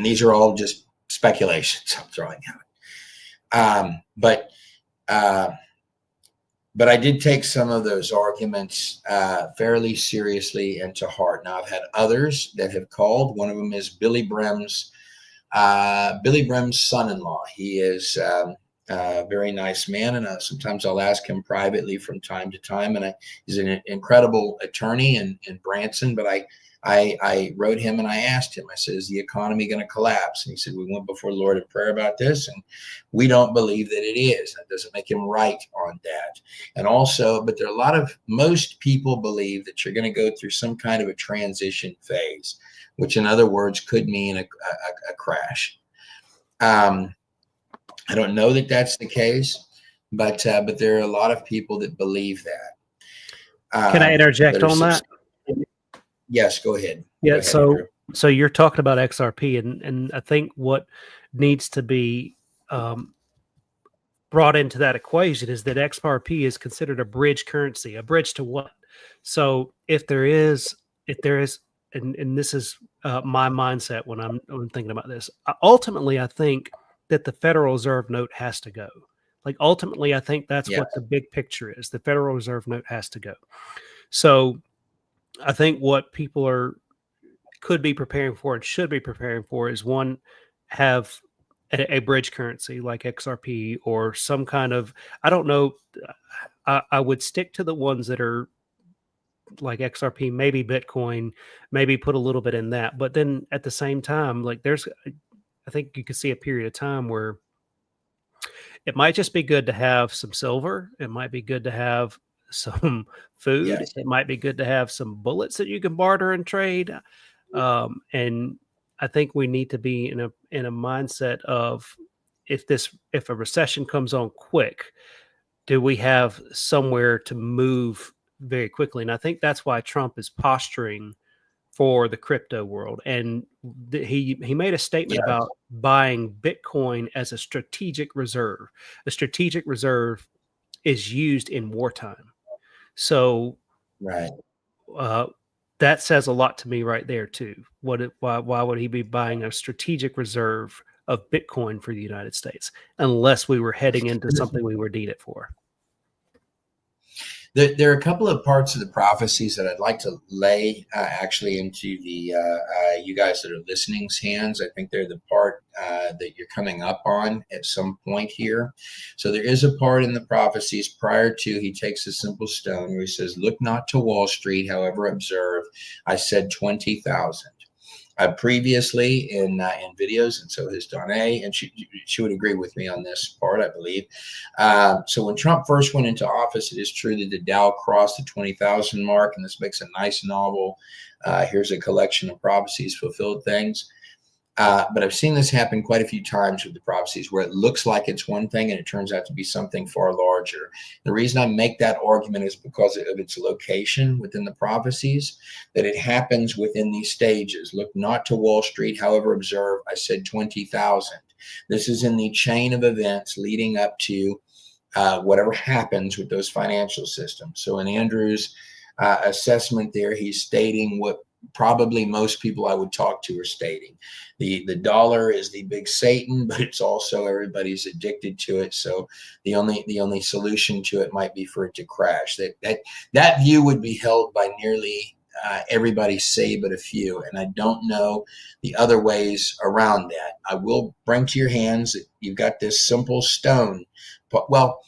these are all just speculations I'm throwing out. But I did take some of those arguments fairly seriously and to heart. Now, I've had others that have called. One of them is Billy Brem's son-in-law. He is a very nice man, and sometimes I'll ask him privately from time to time. And he's an incredible attorney in Branson, but I wrote him and I asked him, I said, is the economy going to collapse? And he said, we went before the Lord in prayer about this, and we don't believe that it is. That doesn't make him right on that. And also, but there are most people believe that you're going to go through some kind of a transition phase, which in other words could mean a crash. I don't know that that's the case, but there are a lot of people that believe that. Can I interject on that? Yes, go ahead. Yeah, go ahead, so you're talking about XRP, and I think what needs to be brought into that equation is that XRP is considered a bridge currency. A bridge to what? So if there is, and this is my mindset when I'm thinking about this. Ultimately, I think that the Federal Reserve note has to go. Like, ultimately, I think that's what the big picture is. The Federal Reserve note has to go. So I think what people could be preparing for and should be preparing for is, one, have a bridge currency like XRP or some kind of, I don't know. I would stick to the ones that are like XRP, maybe Bitcoin, maybe put a little bit in that. But then at the same time, like I think you could see a period of time where it might just be good to have some silver. It might be good to have some food. Yes. It might be good to have some bullets that you can barter and trade. And I think we need to be in a mindset of, if a recession comes on quick, do we have somewhere to move very quickly? And I think that's why Trump is posturing for the crypto world. And he made a statement about buying Bitcoin as a strategic reserve. A strategic reserve is used in wartime. So that says a lot to me right there too. Why would he be buying a strategic reserve of Bitcoin for the United States unless we were heading into something we would need it for? There are a couple of parts of the prophecies that I'd like to lay actually into the you guys that are listening's hands. I think they're the part that you're coming up on at some point here. So there is a part in the prophecies prior to, he takes a simple stone where he says, look not to Wall Street, however observe, I said 20,000. Previously in videos, and so has Donna, and she would agree with me on this part, I believe. So when Trump first went into office, it is true that the Dow crossed the 20,000 mark, and this makes a nice novel. Here's a collection of prophecies, fulfilled things. But I've seen this happen quite a few times with the prophecies, where it looks like it's one thing and it turns out to be something far larger. The reason I make that argument is because of its location within the prophecies, that it happens within these stages. Look not to Wall Street, however observe, I said 20,000. This is in the chain of events leading up to whatever happens with those financial systems. So in Andrew's assessment there, he's stating what probably most people I would talk to are stating. The dollar is the big Satan, but it's also everybody's addicted to it. So the only solution to it might be for it to crash. That view would be held by nearly everybody say but a few, and I don't know the other ways around that. I will bring to your hands that you've got this simple stone. But, well,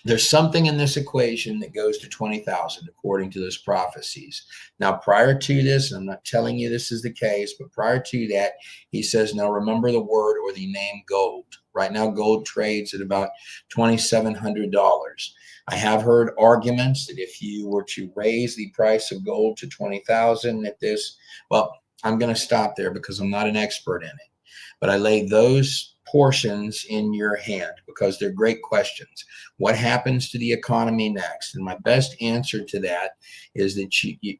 there's something in this equation that goes to 20,000 according to those prophecies. Now, prior to this, I'm not telling you this is the case, but prior to that, he says, now remember the word or the name gold. Right now, gold trades at about $2,700. I have heard arguments that if you were to raise the price of gold to 20,000 at this, well, I'm going to stop there because I'm not an expert in it. But I lay those portions in your hand because they're great questions. What happens to the economy next? And my best answer to that is that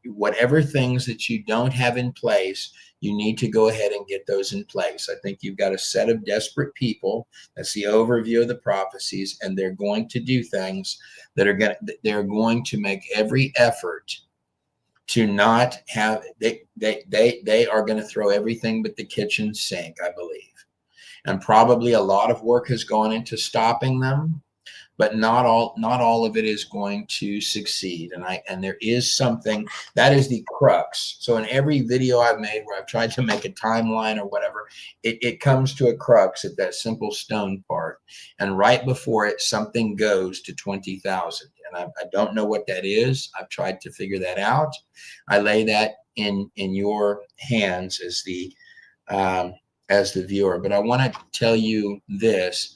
whatever things that you don't have in place, you need to go ahead and get those in place. I think you've got a set of desperate people. That's the overview of the prophecies, and they're going to do things that they're going to make every effort to not have, they are going to throw everything but the kitchen sink, I believe. And probably a lot of work has gone into stopping them, but not all of it is going to succeed. And there is something that is the crux. So in every video I've made where I've tried to make a timeline or whatever, it comes to a crux at that simple stone part. And right before it, something goes to 20,000. And I don't know what that is. I've tried to figure that out. I lay that in your hands as the viewer. But I want to tell you this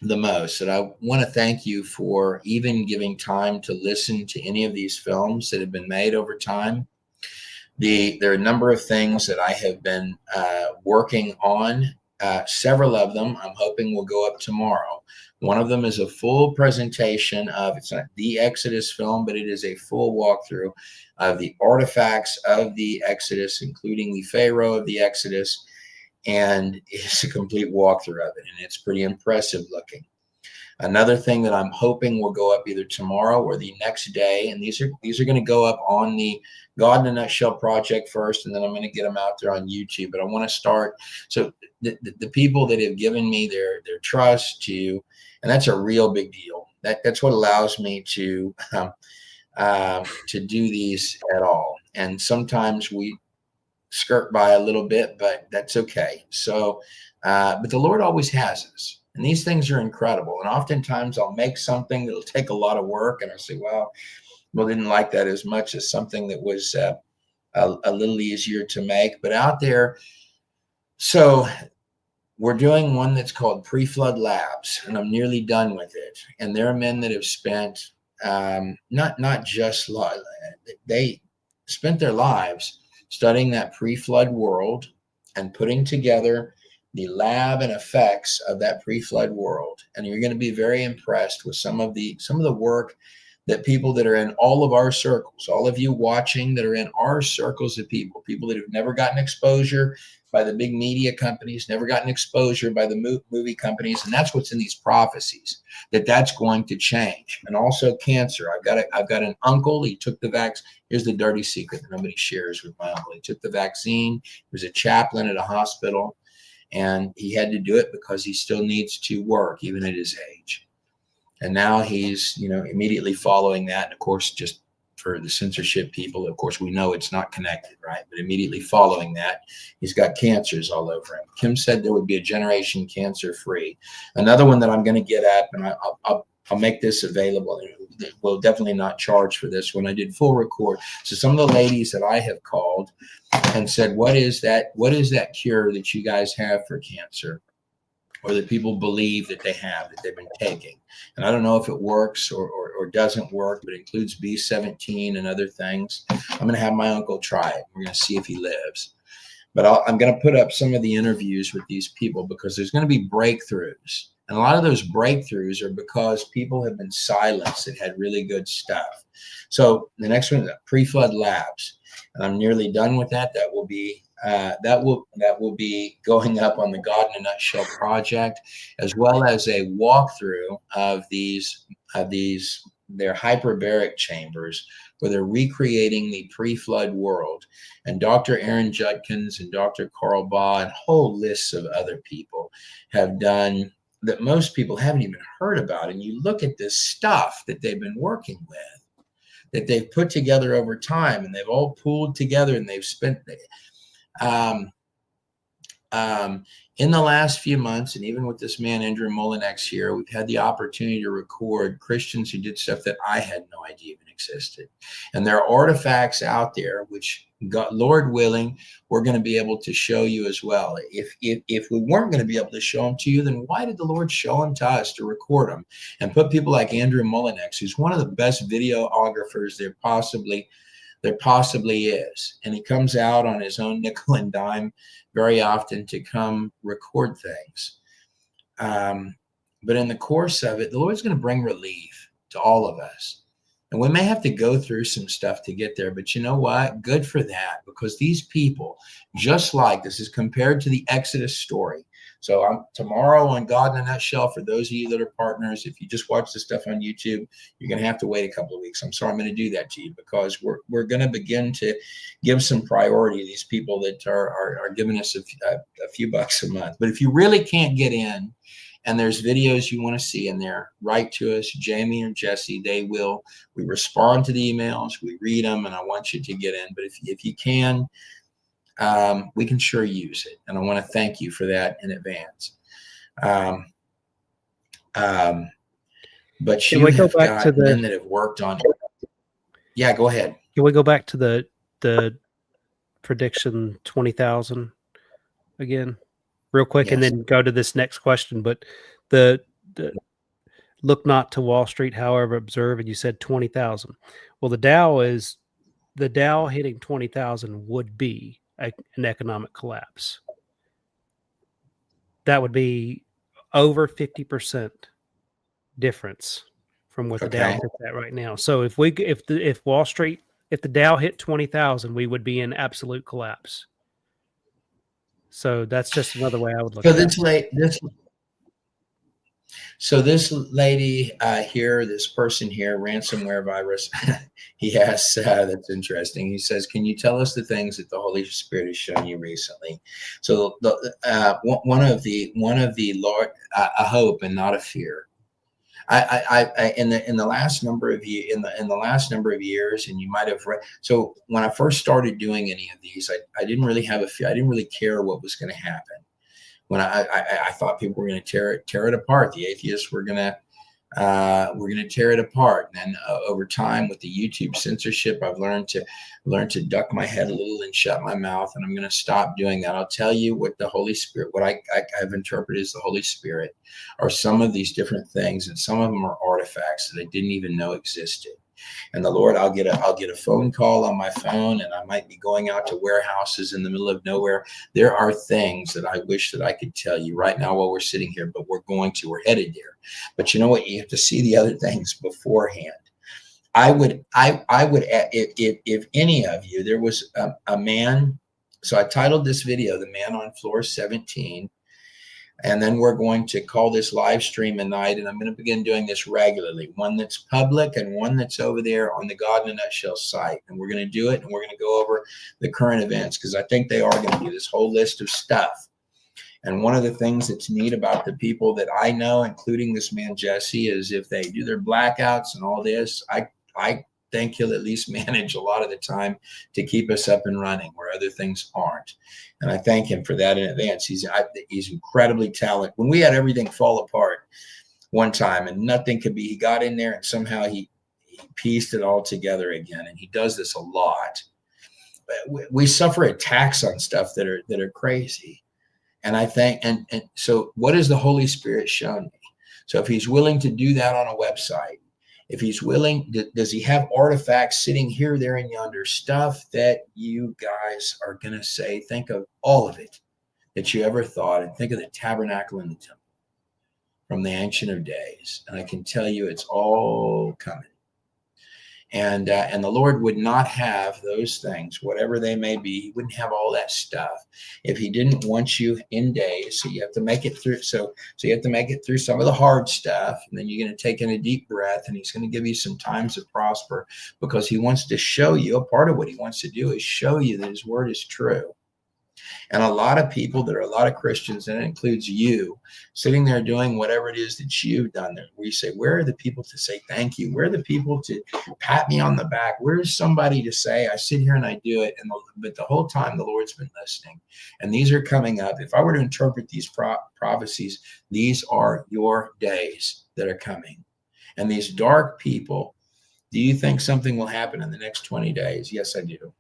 the most, that I want to thank you for even giving time to listen to any of these films that have been made over time. There are a number of things that I have been working on. Several of them I'm hoping will go up tomorrow. One of them is a full presentation of, it's not the Exodus film, but it is a full walkthrough of the artifacts of the Exodus, including the Pharaoh of the Exodus. And it's a complete walkthrough of it, and it's pretty impressive looking. Another thing that I'm hoping will go up either tomorrow or the next day, and these are going to go up on the God in a Nutshell project first, and then I'm going to get them out there on YouTube. But I want to start, so the people that have given me their trust to, and that's a real big deal. That's what allows me to do these at all. And sometimes we skirt by a little bit, but that's okay. So, but the Lord always has us, and these things are incredible. And oftentimes I'll make something that'll take a lot of work, and I'll say, well, didn't like that as much as something that was a little easier to make. But out there, so we're doing one that's called Pre-Flood Labs, and I'm nearly done with it. And there are men that have spent not just they spent their lives studying that pre-flood world and putting together the lab and effects of that pre-flood world. And you're going to be very impressed with some of the work that people that are in all of our circles, all of you watching that are in our circles of people that have never gotten exposure by the big media companies, never gotten exposure by the movie companies. And that's what's in these prophecies, that's going to change. And also cancer. I've got an uncle. He took the vaccine. Here's the dirty secret that nobody shares with my uncle. He took the vaccine. He was a chaplain at a hospital, and he had to do it because he still needs to work even at his age. And now he's, immediately following that. And of course, just for the censorship people, of course, we know it's not connected, right? But immediately following that, he's got cancers all over him. Kim said there would be a generation cancer-free. Another one that I'm going to get at, and I'll make this available. We'll definitely not charge for this when I did full record. So some of the ladies that I have called and said, what is that cure that you guys have for cancer? Or that people believe that they have, that they've been taking. And I don't know if it works or doesn't work, but it includes B17 and other things. I'm going to have my uncle try it. We're going to see if he lives. But I'm going to put up some of the interviews with these people because there's going to be breakthroughs. And a lot of those breakthroughs are because people have been silenced that had really good stuff. So the next one is Pre-Flood Labs. And I'm nearly done with that. That will be going up on the God in a Nutshell project, as well as a walkthrough of their hyperbaric chambers, where they're recreating the pre-flood world. And Dr. Aaron Judkins and Dr. Carl Baugh and whole lists of other people have done that most people haven't even heard about. And you look at this stuff that they've been working with. that they've put together over time, and they've all pooled together, and they've spent in the last few months, and even with this man, Andrew Mullinex here, we've had the opportunity to record Christians who did stuff that I had no idea even existed. And there are artifacts out there, which, God, Lord willing, we're going to be able to show you as well. If we weren't going to be able to show them to you, then why did the Lord show them to us to record them and put people like Andrew Mullinex, who's one of the best videographers there possibly is. And he comes out on his own nickel and dime very often to come record things. But in the course of it, the Lord's going to bring relief to all of us. And we may have to go through some stuff to get there, but you know what? Good for that, because these people, just like this is compared to the Exodus story. So tomorrow on God in a Nutshell, for those of you that are partners, if you just watch the stuff on YouTube, you're going to have to wait a couple of weeks. I'm sorry, I'm going to do that to you, because we're going to begin to give some priority to these people that are giving us a few bucks a month. But if you really can't get in, and there's videos you want to see in there, write to us, Jamie or Jesse. They will. We respond to the emails, we read them, and I want you to get in. But if you can, we can sure use it. And I want to thank you for that in advance. But you have got men that have worked on it. Yeah, go ahead. Can we go back to the prediction 20,000 again? Real quick, yes. And then go to this next question. But the look not to Wall Street, however, observe, and you said 20,000. Well, the Dow hitting 20,000 would be an economic collapse. That would be over 50% difference from what the Dow is at right now. So if Wall Street, if the Dow hit 20,000, we would be in absolute collapse. So that's just another way I would look at it. So this lady here, this person here, ransomware virus, he asks, that's interesting. He says, can you tell us the things that the Holy Spirit has shown you recently? So one of the Lord, a hope and not a fear. In the last number of years, and you might have read. So when I first started doing any of these, I didn't really have a fear. I didn't really care what was going to happen. When I thought people were going to tear it apart. The atheists were going to tear it apart. And then over time, with the YouTube censorship, I've learned to duck my head a little and shut my mouth. And I'm going to stop doing that. I'll tell you what the Holy Spirit, what I've interpreted as the Holy Spirit, are some of these different things, and some of them are artifacts that I didn't even know existed. And the Lord, I'll get a phone call on my phone, and I might be going out to warehouses in the middle of nowhere. There are things that I wish that I could tell you right now while we're sitting here, but we're headed there. But you know what? You have to see the other things beforehand. I would, if any of you, there was a man. So I titled this video, "The Man on Floor 17." And then we're going to call this live stream a night, and I'm going to begin doing this regularly, one that's public and one that's over there on the God in a Nutshell site. And we're going to do it, and we're going to go over the current events, because I think they are going to be this whole list of stuff. And one of the things that's neat about the people that I know, including this man Jesse, is if they do their blackouts and all this, I think he'll at least manage a lot of the time to keep us up and running where other things aren't. And I thank him for that in advance. He's incredibly talented. When we had everything fall apart one time and nothing could be, he got in there and somehow he pieced it all together again. And he does this a lot. We suffer attacks on stuff that are crazy. And I think, and so what has the Holy Spirit shown me? So if he's willing to do that on a website, if he's willing, does he have artifacts sitting here, there, and yonder, stuff that you guys are going to say, think of all of it that you ever thought, and think of the tabernacle and the temple from the Ancient of Days. And I can tell you it's all coming. And the Lord would not have those things, whatever they may be. He wouldn't have all that stuff if he didn't want you in days. So you have to make it through. So you have to make it through some of the hard stuff. And then you're going to take in a deep breath, and he's going to give you some times of prosper, because he wants to show you, a part of what he wants to do is show you that his word is true. And a lot of people, there are a lot of Christians, and it includes you, sitting there doing whatever it is that you've done there, where you say, where are the people to say thank you? Where are the people to pat me on the back? Where's somebody to say, I sit here and I do it? But the whole time the Lord's been listening. And these are coming up. If I were to interpret these prophecies, these are your days that are coming. And these dark people, do you think something will happen in the next 20 days? Yes, I do.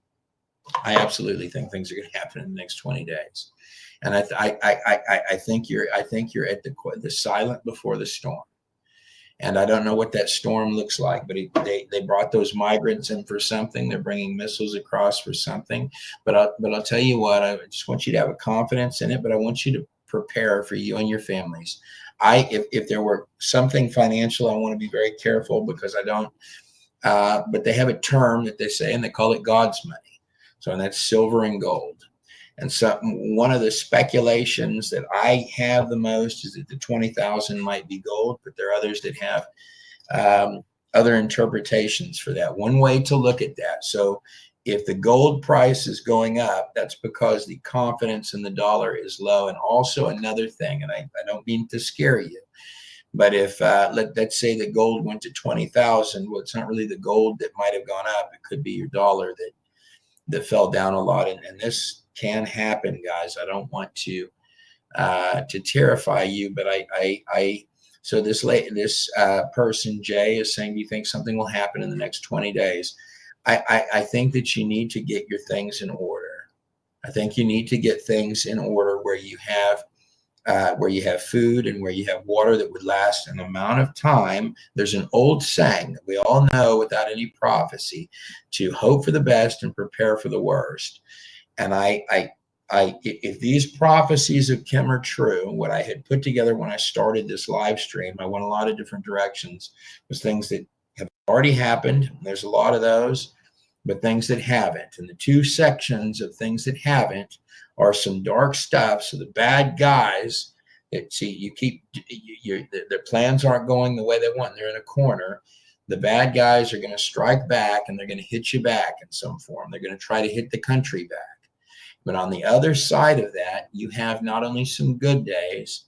I absolutely think things are going to happen in the next 20 days. And I think you're at the silent before the storm. And I don't know what that storm looks like, but they brought those migrants in for something. They're bringing missiles across for something. But I'll tell you what, I just want you to have a confidence in it, but I want you to prepare for you and your families. If there were something financial, I want to be very careful, because I don't, but they have a term that they say, and they call it God's money. So, and that's silver and gold. And so one of the speculations that I have the most is that the 20,000 might be gold, but there are others that have other interpretations for that. One way to look at that. So if the gold price is going up, that's because the confidence in the dollar is low. And also another thing, and I don't mean to scare you, but if let's say that gold went to 20,000, well, it's not really the gold that might have gone up. It could be your dollar that fell down a lot. And this can happen, guys. I don't want to terrify you, but so this person, Jay, is saying, do you think something will happen in the next 20 days? I think that you need to get your things in order. I think you need to get things in order where you have food and where you have water that would last an amount of time. There's an old saying that we all know without any prophecy, to hope for the best and prepare for the worst. And if these prophecies of Kim are true, what I had put together when I started this live stream, I went a lot of different directions, was things that have already happened. There's a lot of those, but things that haven't. And the two sections of things that haven't are some dark stuff. So the bad guys that their plans aren't going the way they want. They're in a corner. The bad guys are going to strike back, and they're going to hit you back in some form. They're going to try to hit the country back. But on the other side of that, you have not only some good days,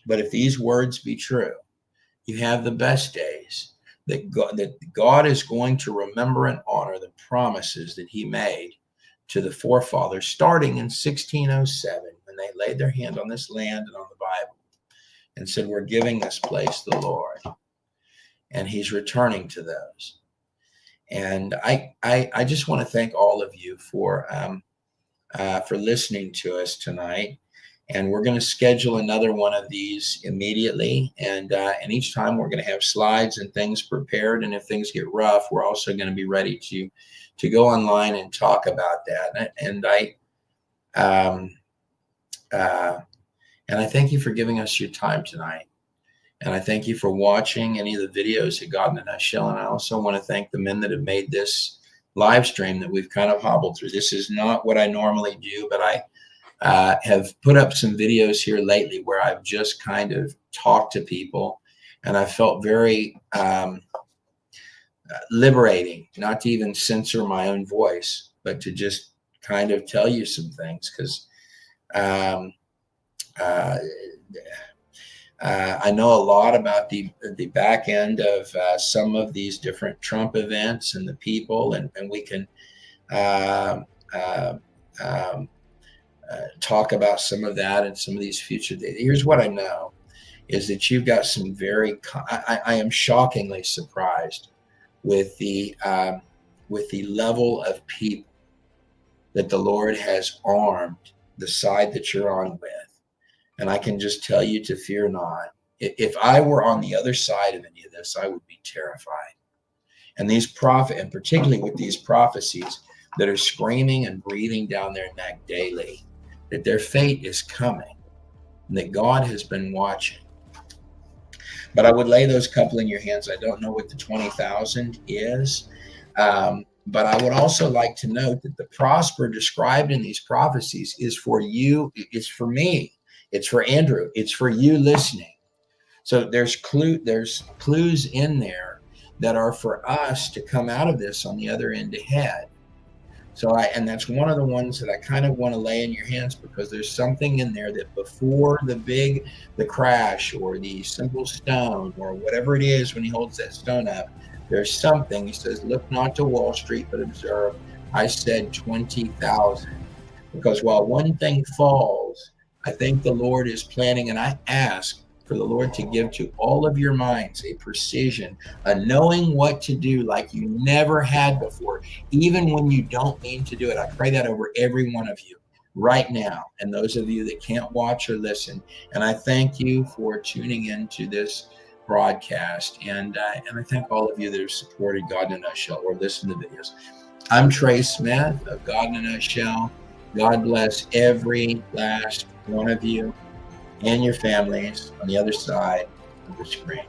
but if these words be true, you have the best days, that God is going to remember and honor the promises that he made to the forefathers, starting in 1607, when they laid their hand on this land and on the Bible and said, we're giving this place to the Lord. And he's returning to those. And I just want to thank all of you for listening to us tonight. And we're going to schedule another one of these immediately. And each time we're going to have slides and things prepared. And if things get rough, we're also going to be ready to go online and talk about that. And I thank you for giving us your time tonight. And I thank you for watching any of the videos at God in a Nutshell. And I also want to thank the men that have made this live stream that we've kind of hobbled through. This is not what I normally do, but I have put up some videos here lately where I've just kind of talked to people, and I felt very liberating, not to even censor my own voice, but to just kind of tell you some things, because I know a lot about the back end of some of these different Trump events and the people, and we can talk about some of that and some of these future days. Here's what I know is that you've got some I am shockingly surprised with the level of people that the Lord has armed the side that you're on with. And I can just tell you to fear not. If I were on the other side of any of this, I would be terrified. And and particularly with these prophecies that are screaming and breathing down their neck daily, that their fate is coming, and that God has been watching. But I would lay those couple in your hands. I don't know what the 20,000 is, but I would also like to note that the prosper described in these prophecies is for you. It's for me. It's for Andrew. It's for you listening. So there's clues in there that are for us to come out of this on the other end ahead. And that's one of the ones that I kind of want to lay in your hands, because there's something in there that before the crash or the simple stone or whatever it is, when he holds that stone up, there's something. He says, look not to Wall Street, but observe. I said 20,000. Because while one thing falls, I think the Lord is planning, and I ask for the Lord to give to all of your minds a precision, a knowing what to do like you never had before, even when you don't mean to do it. I pray that over every one of you right now, and those of you that can't watch or listen. And I thank you for tuning into this broadcast, and I thank all of you that have supported God in a Nutshell or listened to videos. I'm Trey Smith of God in a Nutshell. God bless every last one of you and your families on the other side of the screen.